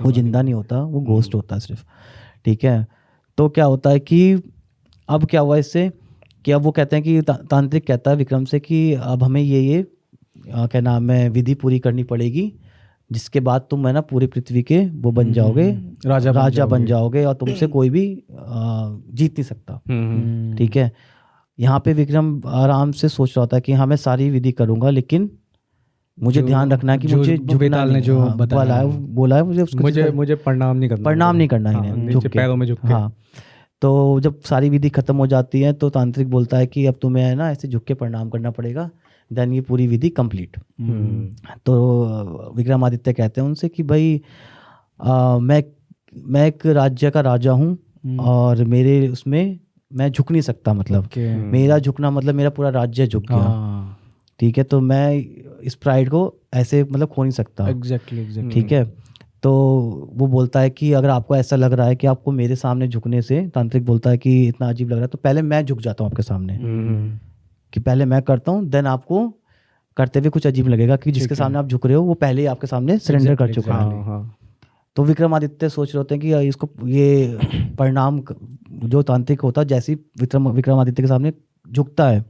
वो जिंदा नहीं होता, वो घोस्ट होता है सिर्फ। ठीक है, तो क्या होता है कि अब क्या हुआ इससे कि अब वो कहते हैं कि तांत्रिक कहता है विक्रम से कि अब हमें ये क्या नाम है विधि पूरी करनी पड़ेगी, जिसके बाद तुम है ना पूरी पृथ्वी के वो बन जाओगे, राजा बन जाओगे, और तुमसे कोई भी जीत नहीं सकता। ठीक है, यहाँ पे विक्रम आराम से सोच रहा था कि हाँ मैं सारी विधि करूंगा, लेकिन मुझे ध्यान रखना है कि मुझे बेताल ने जो बोला है मुझे प्रणाम नहीं करना इन्हें, झुक के पैरों में झुक के। हाँ, तो जब सारी विधि खत्म हो जाती है तो तांत्रिक बोलता है कि अब तुम्हें है ना ऐसे झुक के प्रणाम करना पड़ेगा, देन ये पूरी विधि कंप्लीट। तो विक्रमादित्य कहते हैं उनसे कि भाई मैं एक राज्य का राजा हूँ, और मेरे उसमें मैं झुक नहीं सकता, मतलब मेरा झुकना मतलब मेरा पूरा राज्य झुक गया। ठीक है, तो मैं इस प्राइड को ऐसे मतलब खो नहीं सकता। एग्जैक्टली। ठीक है, तो वो बोलता है कि अगर आपको ऐसा लग रहा है कि आपको मेरे सामने झुकने से, तांत्रिक बोलता है कि इतना अजीब लग रहा है, तो पहले मैं झुक जाता हूँ आपके सामने, कि पहले मैं करता हूँ, देन आपको करते हुए कुछ अजीब लगेगा कि जिसके सामने आप झुक रहे हो वो पहले ही आपके सामने सरेंडर कर चुका है। तो विक्रमादित्य सोच रहे होते हैं कि इसको ये परिणाम जो तांत्रिक होता है जैसे ही विक्रमादित्य के सामने झुकता है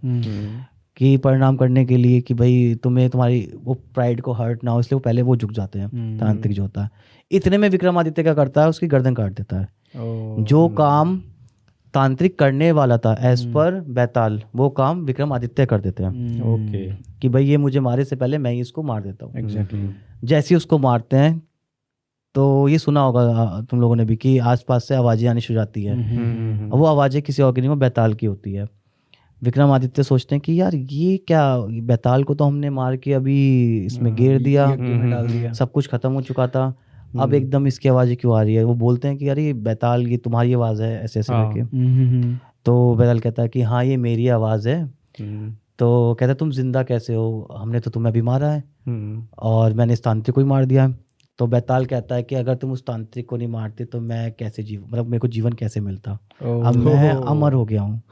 कि परिणाम करने के लिए कि भाई तुम्हारी वो प्राइड को हर्ट ना हो, इसलिए वो पहले वो झुक जाते हैं, तांत्रिक जो होता है। इतने में विक्रमादित्य क्या करता है, उसकी गर्दन काट देता है। जो काम तांत्रिक करने वाला था एज पर बेताल, वो काम विक्रमादित्य कर देते हैं। ओके, कि भाई ये मुझे मारे से पहले मैं ही इसको मार देता हूँ। एग्जैक्टली। जैसे ही उसको मारते हैं तो ये सुना होगा तुम लोगों ने भी कि आसपास से आवाजें आनी शुरू जाती है। वो आवाजें किसी और की नहीं, वो बेताल की होती है। विक्रमादित्य सोचते हैं कि यार ये क्या, बेताल को तो हमने मार के अभी इसमें घेर दिया, डाल दिया, सब कुछ खत्म हो चुका था, अब एकदम इसकी आवाज़ क्यों आ रही है। वो बोलते हैं कि यार ये बेताल, ये तुम्हारी आवाज़ है, ऐसे ऐसे करके। तो बेताल कहता है कि हाँ ये मेरी आवाज़ है। तो कहता है तुम जिंदा कैसे हो, हमने तो तुम्हें अभी मारा है और मैंने इस तांत्रिक को ही मार दिया है। तो बेताल कहता है कि अगर तुम उस तांत्रिक को नहीं मारते तो मैं कैसे मतलब मेरे को जीवन कैसे मिलता, अब मैं अमर हो गया हूँ।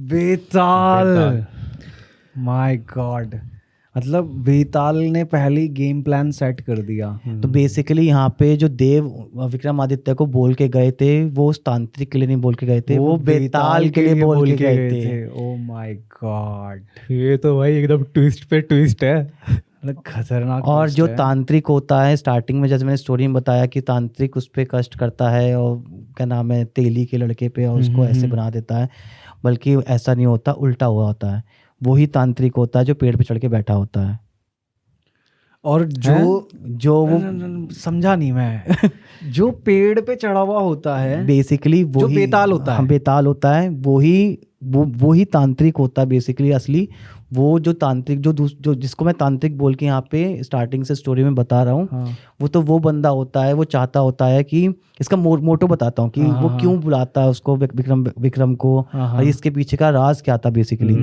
बेताल, माय गॉड, मतलब बेताल ने पहले गेम प्लान सेट कर दिया। तो बेसिकली यहाँ पे जो देव विक्रमादित्य को बोल के गए थे वो उस तांत्रिक के लिए नहीं बोल के गए थे, वो बेताल के लिए बोल के गए थे। ओ माय गॉड, ये तो भाई एकदम ट्विस्ट पे ट्विस्ट है, खतरनाक। और जो तांत्रिक होता है स्टार्टिंग में जैसे मैंने स्टोरी में बताया कि तांत्रिक उस पर कष्ट करता है और क्या नाम है तेली के लड़के पे, और उसको ऐसे बना देता है, बल्कि ऐसा नहीं होता, उल्टा हुआ होता है। वही तांत्रिक होता है जो पेड़ पे चढ़ के बैठा होता है। और जो वो समझा नहीं मैं जो पेड़ पे चढ़ा हुआ होता है बेसिकली वो बेताल होता है। बेताल होता है, वही तांत्रिक होता है बेसिकली असली। वो जो तांत्रिक जो जिसको मैं तांत्रिक बोल के यहाँ पे स्टार्टिंग से स्टोरी में बता रहा हूँ, वो तो वो बंदा होता है, वो चाहता होता है कि इसका मोटो बताता हूँ कि वो क्यों बुलाता है उसको विक्रम को, और इसके पीछे का राज क्या था बेसिकली।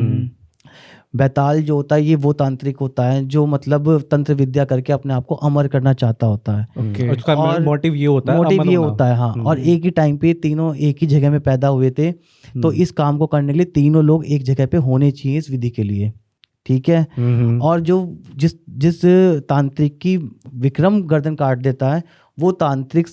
बेताल जो होता है ये वो तांत्रिक होता है जो मतलब तंत्र विद्या करके अपने आप को अमर करना चाहता होता है। ओके। उसका और मोटिव ये होता है, मोटिव अमर ये होना। होता है, हाँ। और एक ही टाइम पे तीनों एक ही जगह में पैदा हुए थे, तो इस काम को करने के लिए तीनों लोग एक जगह पे होने चाहिए इस विधि के लिए, ठीक है। और जो जिस जिस तांत्रिक की विक्रम गर्दन काट देता है, वो तांत्रिक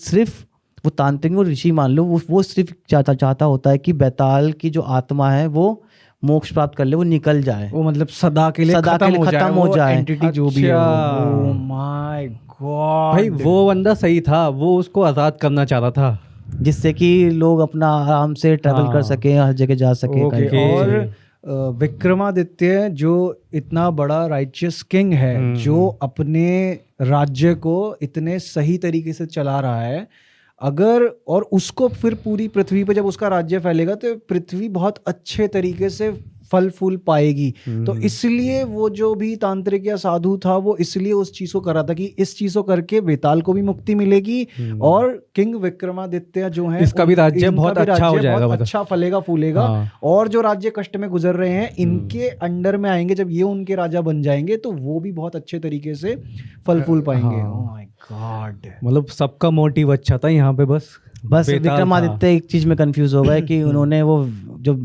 वो ऋषि मान लो, वो सिर्फ चाहता होता है कि बेताल की जो आत्मा है वो मोक्ष प्राप्त कर ले, वो निकल जाए, वो मतलब सदा के लिए खत्म हो जाए एंटिटी जो भी है। अच्छा। ओह माय गॉड भाई वो बंदा सही था, वो उसको आजाद करना चाह रहा था, जिससे कि लोग अपना आराम से ट्रैवल कर सके, हर जगह जा सके। ओके। Okay. और विक्रमादित्य जो इतना बड़ा राइचियस किंग है, जो अपने राज्य को इतने सही तरीके से चला रहा है, अगर और उसको फिर पूरी पृथ्वी पे जब उसका राज्य फैलेगा तो पृथ्वी बहुत अच्छे तरीके से फल फूल पाएगी। तो इसलिए वो जो भी तांत्रिक या साधु था वो इसलिए उस चीज को कर रहा था कि इस चीज को करके बेताल को भी मुक्ति मिलेगी और किंग विक्रमादित्य जो है इसका भी राज्य बहुत अच्छा हो जाएगा, बहुत अच्छा फलेगा फूलेगा। हाँ। और जो राज्य कष्ट में गुजर रहे हैं इनके अंडर में आएंगे, जब ये उनके राजा बन जाएंगे तो वो भी बहुत अच्छे तरीके से फल फूल पाएंगे। हाँ। Oh my God. मतलब सबका मोटिव अच्छा था यहाँ पे, बस बेताल विक्रमादित्य एक चीज में कंफ्यूज हो गए कि उन्होंने वो जो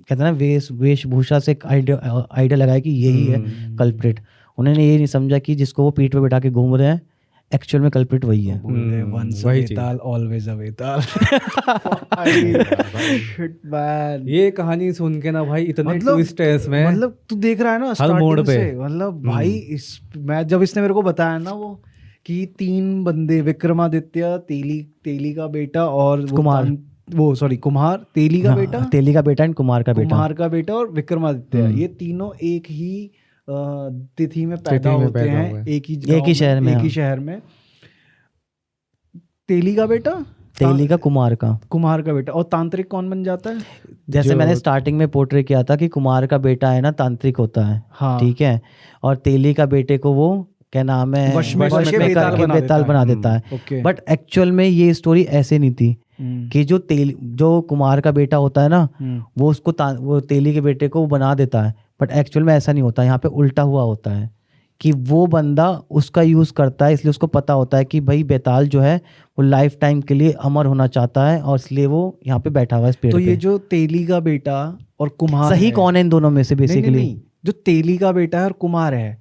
कहते हैं ना वेशभूषा से एक आइडिया लगाया कि यही है कल्प्रिट। उन्होंने ये नहीं समझा कि जिसको वो पीठ पे बैठा के घूम रहे हैं एक्चुअल में कल्प्रिट वही है। Once a वही चीज। बेताल always a Beetal. Shit man। ये कहानी सुन के ना भाई इतने मतलब ट्विस्ट है इसमें, मतलब तू देख रहा है ना हर मोड़ स्टार्टिंग पे। से, मतलब भाई मैं जब इसने मेरे को बताया ना वो कि 3 बंदे विक्रमादित्य, तेली का बेटा और कुमार, तेली का बेटा, तेली का बेटा एंड कुमार का बेटा और विक्रमादित्य, ये तीनों एक ही तिथि में पैदा होते हैं, एक ही शहर में। तेली का बेटा, तेली का कुमार का बेटा। और तांत्रिक कौन बन जाता है? जैसे मैंने स्टार्टिंग में पोर्ट्रे किया था कि कुमार का बेटा है ना तांत्रिक होता है, हाँ। ठीक है। और तेली का बेटे को वो क्या नाम है वश में करके बेताल बना देता है। ओके। बट एक्चुअल में ये स्टोरी ऐसे नहीं थी कि जो कुमार का बेटा होता है ना वो उसको वो तेली के बेटे को बना देता है, बट एक्चुअल में ऐसा नहीं होता। यहाँ पे उल्टा हुआ होता है कि वो बंदा उसका यूज करता है, इसलिए उसको पता होता है कि भाई बेताल जो है वो लाइफ टाइम के लिए अमर होना चाहता है और इसलिए वो यहाँ पे बैठा हुआ है इस पेड़ तो पे। ये जो तेली का बेटा और कुमार सही कौन है इन दोनों में से बेसिकली? नहीं, जो तेली का बेटा है और कुमार है,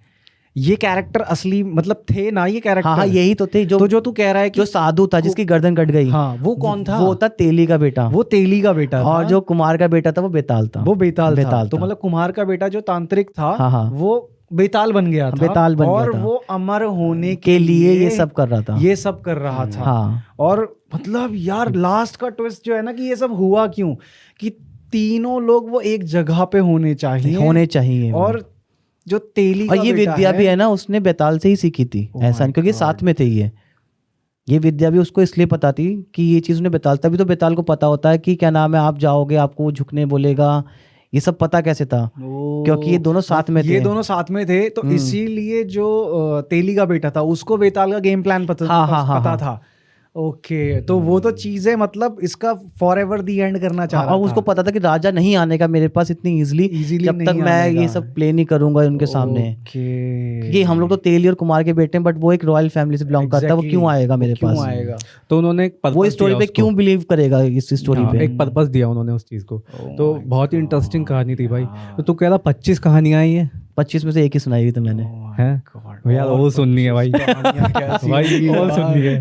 ये कैरेक्टर असली मतलब थे ना, ये कैरेक्टर। हाँ यही तो थे। जो तू कह रहा है कि जो साधु था जिसकी गर्दन कट गई, हाँ, वो कौन था? वो था तेली का बेटा। वो तेली का बेटा और था। जो कुमार का बेटा था वो बेताल था। वो बेताल था। तो मतलब कुमार का बेटा जो तांत्रिक था, हाँ। वो बेताल बन गया था। और वो अमर होने के लिए ये सब कर रहा था। हाँ। और मतलब यार लास्ट का ट्विस्ट जो है ना कि ये सब हुआ क्यों, कि तीनों लोग वो एक जगह पे होने चाहिए। और जो तेली का ये बेटा विद्या भी है ना उसने बेताल से ही सीखी थी, ऐसा नहीं क्योंकि साथ में थे ये विद्या भी उसको इसलिए पता थी कि ये चीज उसने बेताल, तभी तो बेताल को पता होता है कि क्या नाम है आप जाओगे आपको झुकने बोलेगा। ये सब पता कैसे था? क्योंकि ये दोनों साथ में थे। ये दोनों साथ में थे, तो इसीलिए जो तेली का बेटा था उसको बेताल का गेम प्लान पता था। ओके। तो वो तो चीजें मतलब इसका फॉर एवर दी एंड करना चाह रहा था। उसको पता था कि राजा नहीं आने का मेरे पास इतनी इजीली जब तक मैं ये सब प्ले नहीं करूंगा उनके सामने। क्योंकि हम लोग तो तेली और कुमार के बेटे हैं, बट वो एक रॉयल फैमिली से बिलोंग करता है, वो क्यों आएगा मेरे पास? तो उन्होंने वो स्टोरी पे क्यों बिलीव करेगा इस स्टोरी पे? एक पर्पस दिया उन्होंने उस चीज को। तो बहुत ही इंटरेस्टिंग कहानी थी भाई। तो तू कह रहा 25 कहानियां आई है? 25 में से एक ही सुनाई हुई तो मैंने यार वो सुननी है भाई। भाई और सुननी है।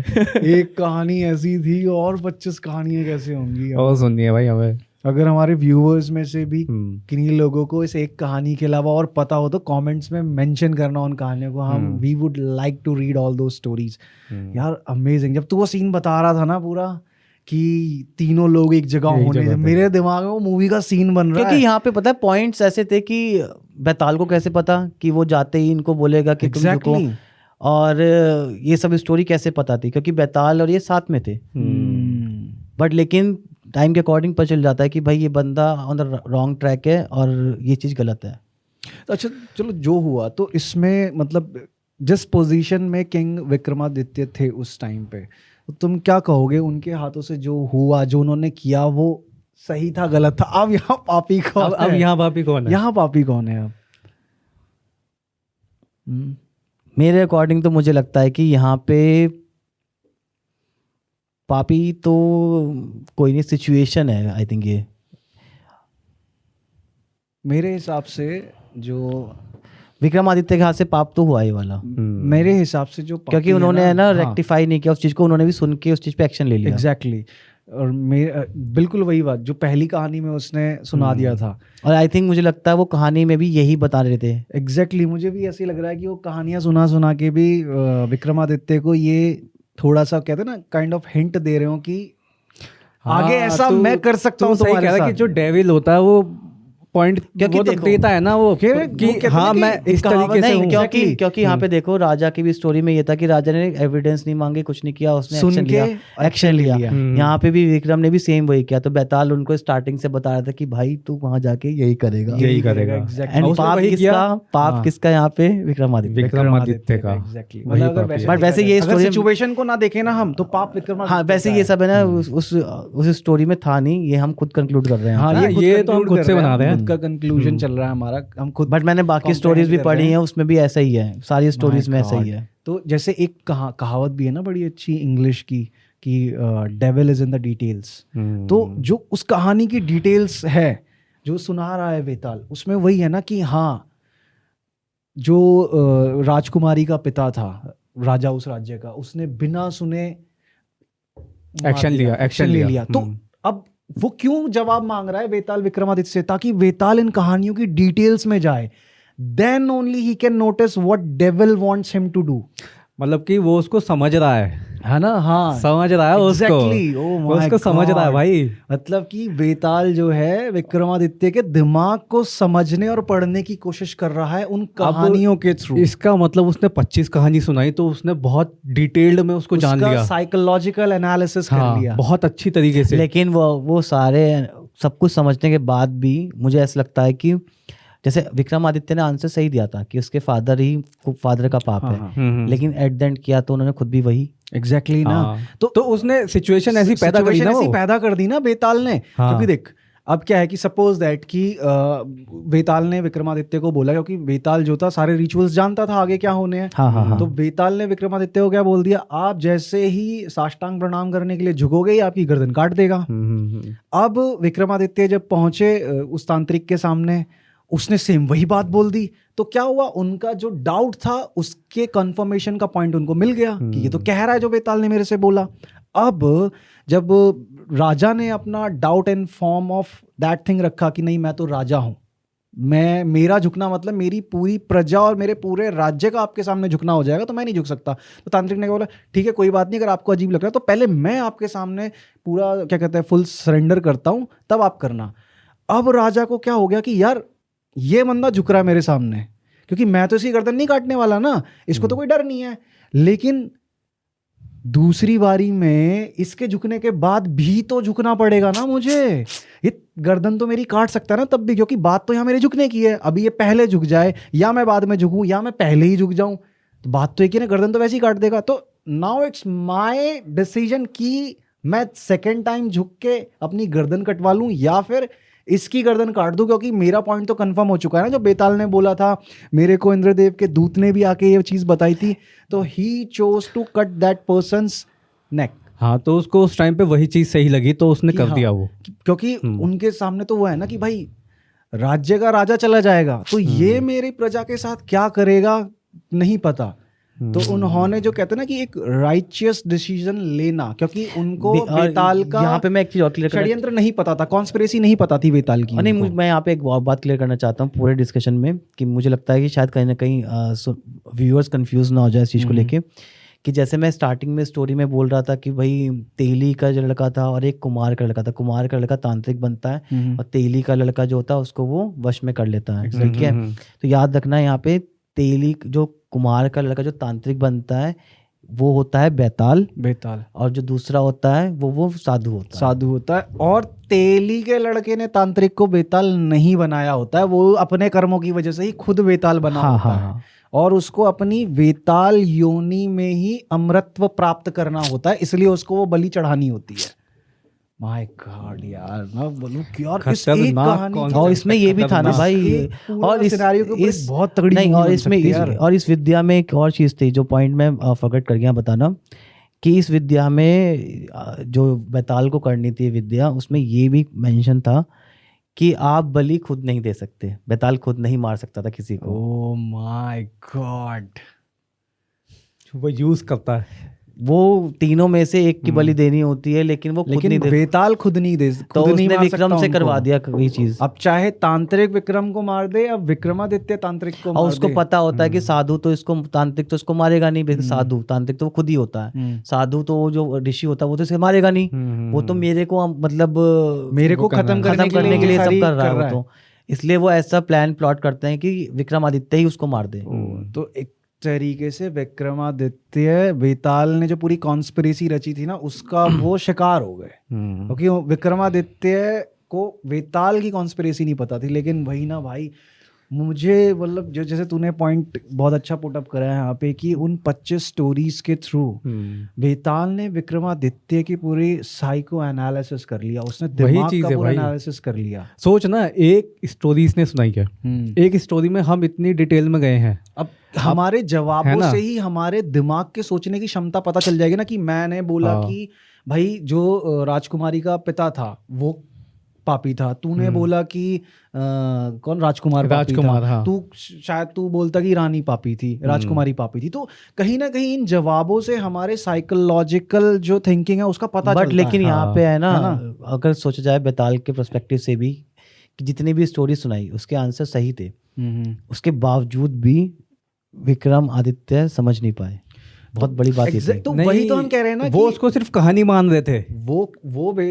एक कहानी ऐसी थी और 25 कहानियां कैसे होंगी? और सुननी है भाई हमें। अगर हमारे व्यूअर्स में से भी किन्हीं लोगों को इस एक कहानी के अलावा और पता हो तो कमेंट्स में मेंशन करना उन कहानियों को। हम we would like to read all those stories. यार अमेजिंग। जब तू वो सीन बता रहा था ना पूरा कि तीनों लोग एक जगह होने, मेरे दिमाग में वो मूवी का सीन बन रहा है। क्योंकि यहाँ पे पता है पॉइंट्स ऐसे थे कि बेताल को कैसे पता कि वो जाते ही इनको बोलेगा कि तुम झुको, और ये सब स्टोरी कैसे पता थी क्योंकि बेताल और ये साथ में थे। बट लेकिन टाइम के अकॉर्डिंग पता चल जाता है कि भाई ये बंदा ऑन द रॉन्ग ट्रैक है और ये चीज़ गलत है। अच्छा चलो जो हुआ, तो इसमें मतलब जिस पोजीशन में किंग विक्रमादित्य थे उस टाइम पे, तो तुम क्या कहोगे उनके हाथों से जो हुआ, जो उन्होंने किया वो सही था गलत था? अब यहाँ पापी कौन है? अब यहाँ पापी कौन है? यहाँ पापी कौन है? अब मेरे अकॉर्डिंग तो मुझे लगता है कि यहाँ पे पापी तो कोई नहीं, सिचुएशन है आई थिंक ये। मेरे हिसाब से जो विक्रमादित्य के हाथ से पाप तो हुआ ही वाला, मेरे हिसाब से जो क्योंकि उन्होंने है ना रेक्टिफाई नहीं किया उस चीज को, उन्होंने भी सुन के उस चीज पे एक्शन ले लिया। एग्जैक्टली और बिल्कुल वही बात जो पहली कहानी में उसने सुना दिया था। और आई थिंक मुझे लगता है वो कहानी में भी यही बता रहे थे। एग्जैक्टली मुझे भी ऐसे लग रहा है कि वो कहानियां सुना सुना के भी विक्रमादित्य को ये थोड़ा सा कहते हैं ना काइंड ऑफ हिंट दे रहे हो कि आगे ऐसा मैं कर सकता हूँ तुम्हारे साथ। कि जो डेविल होता है वो पॉइंट क्योंकि वो तो देता है ना वो कि हाँ मैं इस तरीके से हूँ। क्योंकि यहाँ पे देखो राजा की भी स्टोरी में ये था कि राजा ने एविडेंस नहीं मांगे, कुछ नहीं किया, उसने एक्शन लिया। यहाँ पे भी विक्रम ने भी सेम वही किया। तो बैताल उनको स्टार्टिंग से बता रहा था कि भाई तू वहां जाके यही करेगा। एंड पाप किसका यहाँ पे? विक्रमादित्य का। बट वैसे ये सिचुएशन को ना देखे ना हम तो पाप विक्रमादित्य। हाँ वैसे ये सब है ना उस स्टोरी में था नहीं, ये हम खुद कंक्लूड कर रहे हैं। हाँ ये तो हम खुद से बना रहे हैं, का कंक्लूजन चल रहा है हमारा, हम खुद। बट मैंने बाकी स्टोरीज भी पढ़ी हैं, उसमें भी ऐसा ही है, सारी स्टोरीज में ऐसा ही है। तो जैसे एक कहावत भी है ना बड़ी अच्छी इंग्लिश की कि devil is in the details. तो जो उस कहानी की डिटेल्स है जो सुना रहा है वेताल, उसमें वही है ना कि हाँ जो राजकुमारी का पिता था, राजा उस राज्य का, उसने बिना सुने एक्शन लिया। तो अब वो क्यों जवाब मांग रहा है वेताल विक्रमादित्य से? ताकि वेताल इन कहानियों की डिटेल्स में जाए, देन ओनली ही can notice what devil wants him to do. मतलब कि वो उसको समझ रहा है ना? हाँ समझ रहा है उसको समझ रहा है भाई। मतलब कि वेताल जो है विक्रमादित्य के दिमाग को समझने और पढ़ने की कोशिश कर रहा है उन कहानियों के थ्रू। इसका मतलब उसने 25 कहानी सुनाई तो उसने बहुत डिटेल्ड में उसको जान लिया, साइकोलॉजिकल एनालिसिस कर लिया बहुत अच्छी तरीके से। लेकिन वो सारे सब कुछ समझने के बाद भी मुझे ऐसा लगता है कि जैसे विक्रमादित्य ने आंसर सही दिया था कि उसके फादर का पाप है, लेकिन एट द एंड किया तो उन्होंने खुद भी वही। एग्जैक्टली ना। तो उसने सिचुएशन ऐसी पैदा कर दी ना वेताल ने। क्योंकि देख अब क्या है कि सपोज दैट कि वेताल ने विक्रमादित्य को बोला, क्योंकि वेताल जो था सारे रिचुअल्स जानता था आगे क्या होने हैं। तो वेताल ने विक्रमादित्य को क्या बोल दिया, आप जैसे ही साष्टांग प्रणाम करने के लिए झुकोगे ही आपकी गर्दन काट देगा। अब विक्रमादित्य जब पहुंचे उस तांत्रिक के सामने, उसने सेम वही बात बोल दी। तो क्या हुआ, उनका जो डाउट था उसके कंफर्मेशन का पॉइंट उनको मिल गया कि ये तो कह रहा है जो वेताल ने मेरे से बोला। अब जब राजा ने अपना doubt in form of that thing रखा कि नहीं मैं तो राजा हूं, मेरा झुकना मतलब मेरी पूरी प्रजा और मेरे पूरे राज्य का आपके सामने झुकना हो जाएगा, तो मैं नहीं झुक सकता। तो तांत्रिक ने बोला ठीक है कोई बात नहीं, अगर आपको अजीब लग रहा है तो पहले मैं आपके सामने पूरा क्या कहते हैं फुल सरेंडर करता हूं, तब आप करना। अब राजा को क्या हो गया कि यार ये बंदा झुक रहा है मेरे सामने, क्योंकि मैं तो इसकी गर्दन नहीं काटने वाला ना, इसको तो कोई डर नहीं है। लेकिन दूसरी बारी में इसके झुकने के बाद भी तो झुकना पड़ेगा ना मुझे। ये गर्दन तो मेरी काट सकता है ना तब भी, क्योंकि बात तो यहाँ मेरे झुकने की है। अभी ये पहले झुक जाए या मैं बाद में झुकूं या मैं पहले ही झुक जाऊं, तो बात तो एक ही ना, गर्दन तो वैसे ही काट देगा। तो नाउ इट्स माय डिसीजन कि मैं सेकेंड टाइम झुक के अपनी गर्दन कटवा लूं या फिर इसकी गर्दन काट दूं, क्योंकि मेरा पॉइंट तो कंफर्म हो चुका है ना। जो बेताल ने बोला था, मेरे को इंद्रदेव के दूत ने भी आके ये चीज बताई थी, तो he chose to cut that person's neck. हाँ तो उसको उस टाइम पे वही चीज सही लगी तो उसने कर दिया वो, क्योंकि उनके सामने तो वो है ना कि भाई राज्य का राजा चला जाएगा तो ये मेरी प्रजा के साथ क्या करेगा नहीं पता। तो उन्होंने जो कहते हैं ना कि एक राइचियस डिसीजन लेना, क्योंकि उनको वेताल का यहाँ पे मैं एक चीज और क्लियर षड्यंत्र नहीं पता था, कॉन्स्पिरेसी नहीं पता थी वेताल की। नहीं मैं यहाँ पे एक बात क्लियर करना चाहता हूँ पूरे डिस्कशन में, कि मुझे लगता है कि शायद कहीं ना कहीं व्यूअर्स कंफ्यूज ना हो जाए इस चीज़ को लेके, कि जैसे मैं स्टार्टिंग में स्टोरी में बोल रहा था कि भाई तेली का जो लड़का था और एक कुमार का लड़का था, कुमार का लड़का तांत्रिक बनता है और तेली का लड़का जो होता है उसको वो वश में कर लेता है, ठीक है। तो याद रखना यहाँ पे तेली जो कुमार का लड़का जो तांत्रिक बनता है वो होता है बेताल, और जो दूसरा होता है वो साधु होता है। और तेली के लड़के ने तांत्रिक को बेताल नहीं बनाया होता है, वो अपने कर्मों की वजह से ही खुद बेताल बना होता है। और उसको अपनी वेताल योनि में ही अमृतत्व प्राप्त करना होता है, इसलिए उसको वो बलि चढ़ानी होती है। माय गॉड यार, मैं बोलूं कि यार इस एक खतरनाक कहानी concept और इसमें ये भी था ना खतरनाक। भाई, एक पूरा और scenario के ऊपर इस बहुत तगड़ी नहीं, movie और बन इसमें सकती है यार। और इस विद्या में एक और चीज़ थी जो पॉइंट मैं फॉरगेट कर गया बताना, कि इस विद्या में जो बैताल को करनी थी विद्या, उसमें ये भी मेंशन था कि आप बलि खुद नहीं दे सकते, बैताल खुद नहीं मार सकता था किसी को। ओ माय गॉड, वो यूज करता है। वो तीनों में से एक की बलि देनी होती है, लेकिन वो खुद लेकिन नहीं दे, वेताल खुद नहीं दे, तो खुद नहीं उसने मार विक्रम सकता से उनको। करवा दिया ये चीज। अब चाहे तांत्रिक विक्रम को मार दे, अब विक्रमादित्य तांत्रिक को और मार उसको दे। पता होता है कि साधु तो इसको, तांत्रिक तो इसको मारेगा नहीं, बेशक साधु, तांत्रिक तो वो खुद ही होता है, हम्म। साधु तो वो जो ऋषि होता है वो तो इसे मारेगा नहीं, वो तो मेरे को मतलब मेरे को खत्म खत्म करने के लिए सब सारी कर रहा है वो तो, इसलिए वो ऐसा प्लान प्लॉट करते हैं कि विक्रमादित्य ही उसको मार दे। तो एक तरीके से विक्रमादित्य, वेताल ने जो पूरी कॉन्स्पिरेसी रची थी ना, उसका वो शिकार हो गए, क्योंकि विक्रमादित्य को वेताल की कॉन्स्पिरेसी नहीं पता थी। लेकिन वही ना भाई, मुझे मतलब जो जैसे तूने पॉइंट बहुत अच्छा पुट अप करा है यहाँ पे, कि उन 25 स्टोरीज के थ्रू वेताल ने विक्रमादित्य की पूरी साइको एनालिसिस कर लिया, उसने वही दिमाग चीज़ का है पूरा भाई। एनालिसिस कर लिया। सोच ना, एक स्टोरी इसने सुनाई है, एक स्टोरी में हम इतनी डिटेल में गए हैं, अब हमारे है जवाबों ना? से ही हमारे दिमाग के सोचने की क्षमता पता चल जाएगी ना, कि मैंने बोला हाँ। कि भाई जो राजकुमारी का पिता था वो पापी था, तूने बोला कि कौन राजकुमार पापी राजकुमार, था, हाँ। तू शायद तू बोलता कि रानी पापी थी, राजकुमारी पापी थी। तो कहीं ना कहीं इन जवाबों से हमारे साइकोलॉजिकल जो थिंकिंग है उसका पता बट चलता लेकिन है। यहाँ पे है ना, है अगर सोचा जाए बैताल के पर्सपेक्टिव से भी, कि जितनी भी स्टोरी सुनाई उसके आंसर सही थे, उसके बावजूद भी विक्रम आदित्य समझ नहीं पाए। बहुत बड़ी बात ये थी। तो वही तो हम कह रहे हैं ना, वो कि उसको सिर्फ कहानी मान रहे थे।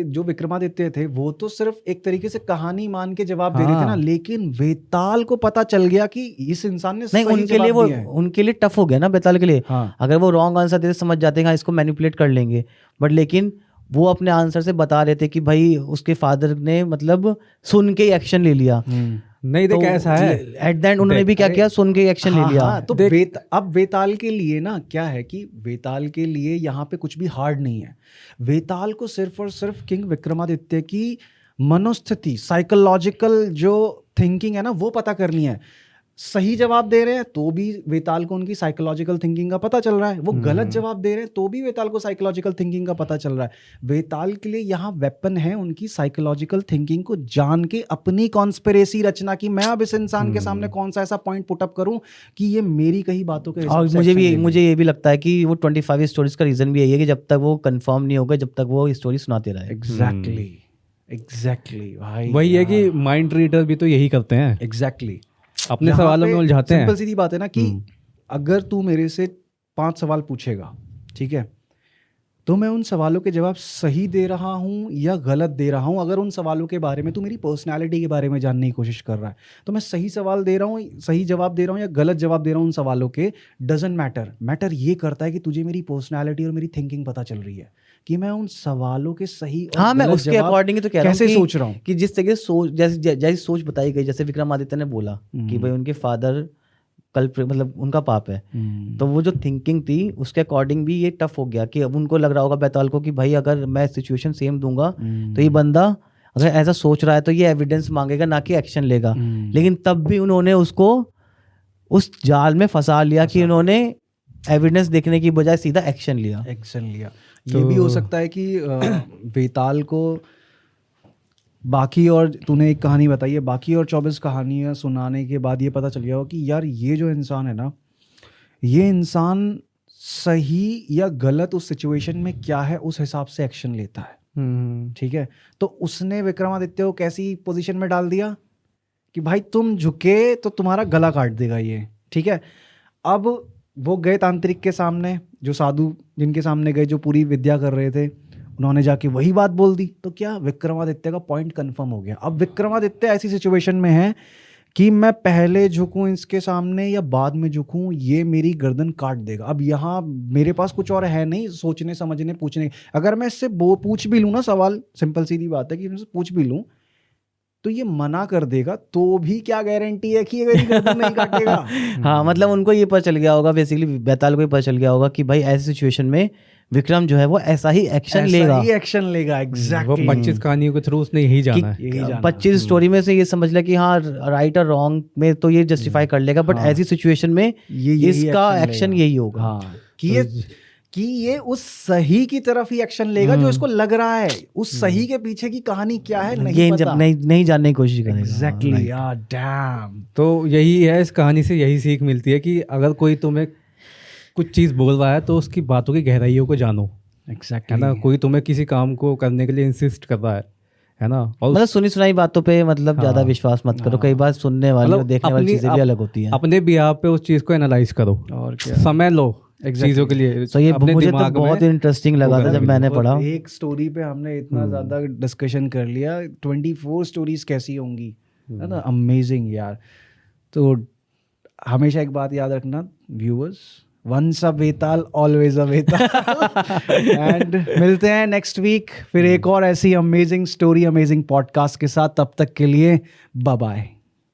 जो विक्रमादित्य थे वो तो सिर्फ एक तरीके से कहानी मान के जवाब दे रहे थे ना, हाँ। लेकिन वेताल को पता चल गया कि इस इंसान ने नहीं, सही उनके लिए जवाब वो दिया है। उनके लिए टफ हो गया ना बैताल के लिए। हाँ। अगर वो रॉन्ग आंसर देते समझ जाते हैं हाँ इसको मैनिपुलेट कर लेंगे, बट लेकिन वो अपने आंसर से बता रहे थे कि भाई उसके फादर ने मतलब सुन के एक्शन ले लिया। नहीं देख, ऐसा है एट द एंड उन्होंने भी क्या किया, सुन के एक्शन ले लिया। हाँ, तो अब वेताल के लिए ना क्या है, कि वेताल के लिए यहाँ पे कुछ भी हार्ड नहीं है। वेताल को सिर्फ और सिर्फ किंग विक्रमादित्य की मनोस्थिति, साइकोलॉजिकल जो थिंकिंग है ना, वो पता करनी है। सही जवाब दे रहे हैं तो भी वेताल को उनकी साइकोलॉजिकल थिंकिंग का पता चल रहा है, वो गलत जवाब दे रहे हैं तो भी वेताल को साइकोलॉजिकल थिंकिंग का पता चल रहा है। वेताल के लिए यहाँ वेपन है उनकी साइकोलॉजिकल थिंकिंग को जान के अपनी कॉन्स्पिरेसी रचना, की मैं अब इस इंसान के सामने कौन सा ऐसा पॉइंट पुट अप करूं कि ये मेरी कही बातों के हिसाब और से मुझे action भी ले ले। मुझे ये भी लगता है कि वो 25 स्टोरीज का रीजन भी यही है कि जब तक वो कंफर्म नहीं होगा, जब तक वो स्टोरी सुनाते रहे। एग्जैक्टली भाई, वही है कि माइंड रीडर भी तो यही करते हैं, एग्जैक्टली अपने सवालों में उलझाते हैं। सिंपल सीधी बात है ना, कि अगर तू मेरे से 5 सवाल पूछेगा, ठीक है, तो मैं उन सवालों के जवाब सही दे रहा हूँ या गलत दे रहा हूँ, अगर उन सवालों के बारे में तू मेरी पर्सनालिटी के बारे में जानने की कोशिश कर रहा है, तो मैं सही सवाल दे रहा हूँ, सही जवाब दे रहा हूँ या गलत जवाब दे रहा हूँ, उन सवालों के डजंट मैटर ये करता है कि तुझे मेरी पर्सनालिटी और मेरी थिंकिंग पता चल रही है, कि मैं उन सवालों के सही और हाँ, मैं गलत उसके जवाब अकॉर्डिंग तो कह रहा हूँ कैसे कि- सोच रहा हूँ। कि जिस तरीके से सोच, जैसी सोच बताई गई, जैसे विक्रमादित्य ने बोला कि भाई उनके फादर मतलब उनका पाप है, तो वो जो थिंकिंग थी उसके अकॉर्डिंग भी ये टफ हो गया, कि अब उनको लग रहा होगा बैताल को कि भाई अगर मैं सिचुएशन सेम दूंगा तो ये बंदा अगर ऐसा सोच रहा है तो ये एविडेंस मांगेगा ना कि एक्शन लेगा। लेकिन तब भी उन्होंने उसको उस जाल में फंसा लिया कि उन्होंने एविडेंस देखने की बजाय सीधा एक्शन लिया। ये भी हो सकता है कि वेताल को बाकी, और तूने एक कहानी बताई है, बाकी और 24 कहानियाँ सुनाने के बाद ये पता चल गया हो कि यार ये जो इंसान है ना, ये इंसान सही या गलत उस सिचुएशन में क्या है उस हिसाब से एक्शन लेता है। ठीक है, तो उसने विक्रमादित्य को कैसी पोजीशन में डाल दिया कि भाई तुम झुके तो तुम्हारा गला काट देगा ये। ठीक है, अब वो गए तांत्रिक के सामने, जो साधु जिनके सामने गए, जो पूरी विद्या कर रहे थे, उन्होंने जाके वही बात बोल दी, तो क्या विक्रमादित्य का पॉइंट कंफर्म हो गया। अब विक्रमादित्य ऐसी सिचुएशन में है कि मैं पहले झुकूं इसके सामने या बाद में झुकूं, ये मेरी गर्दन काट देगा। अब यहाँ मेरे पास कुछ और है नहीं सोचने समझने पूछने। अगर मैं इससे पूछ भी लूँ ना सवाल, सिंपल सीधी बात है कि मैं पूछ भी लूँ, तो ये मना कर देगा तो भी क्या गारंटी है कि ये मेरी गर्दन नहीं काटेगा। हाँ मतलब उनको ये पता चल गया होगा, बेसिकली बेताल को ही पता चल गया होगा कि भाई ऐसी सिचुएशन में विक्रम जो है वो ऐसा ही एक्शन लेगा, ही एक्शन लेगा। वो एग्जैक्टली 25 कहानियों के थ्रू उसने यही जाना है। यही जाना। 25 स्टोरी में से ये समझ ले कि हाँ राइट और रॉन्ग में तो ये जस्टिफाई कर लेगा, बट ऐसी सिचुएशन में यही इसका action एक्शन लेगा। यही होगा। हाँ कि ये उस सही की तरफ ही एक्शन लेगा जो इसको लग रहा है। उस सही के पीछे की कहानी क्या है नहीं ये पता। जब नहीं जानने की कोशिश करेगा। एग्जैक्टली यार, डैम। तो यही है, इस कहानी से यही सीख मिलती है कि अगर कोई तुम्हें कुछ चीज़ बोल रहा है तो उसकी बातों की गहराइयों को जानो, है ना। कोई तुम्हें किसी काम को करने के लिए इंसिस्ट कर रहा है ना, और मतलब सुनी सुनाई बातों पे मतलब ज्यादा विश्वास मत करो। कई बार सुनने वाली और देखने वाली चीजें भी अलग होती हैं। अपने बिहार पे उस चीज़ को एनालाइज करो और क्या, समय लो चीज़ों के लिए। तो ये अपने मुझे तो दिमाग बहुत में इंटरेस्टिंग लगा था जब मैंने पढ़ा। एक स्टोरी पे हमने इतना ज्यादा डिस्कशन कर लिया, 24 स्टोरीज कैसी होंगी, है ना। अमेजिंग यार। तो हमेशा एक बात याद रखना viewers, once a Betal always a Betal. And मिलते हैं नेक्स्ट वीक फिर एक और ऐसी अमेजिंग स्टोरी, अमेजिंग पॉडकास्ट के साथ। तब तक के लिए बाय बाय।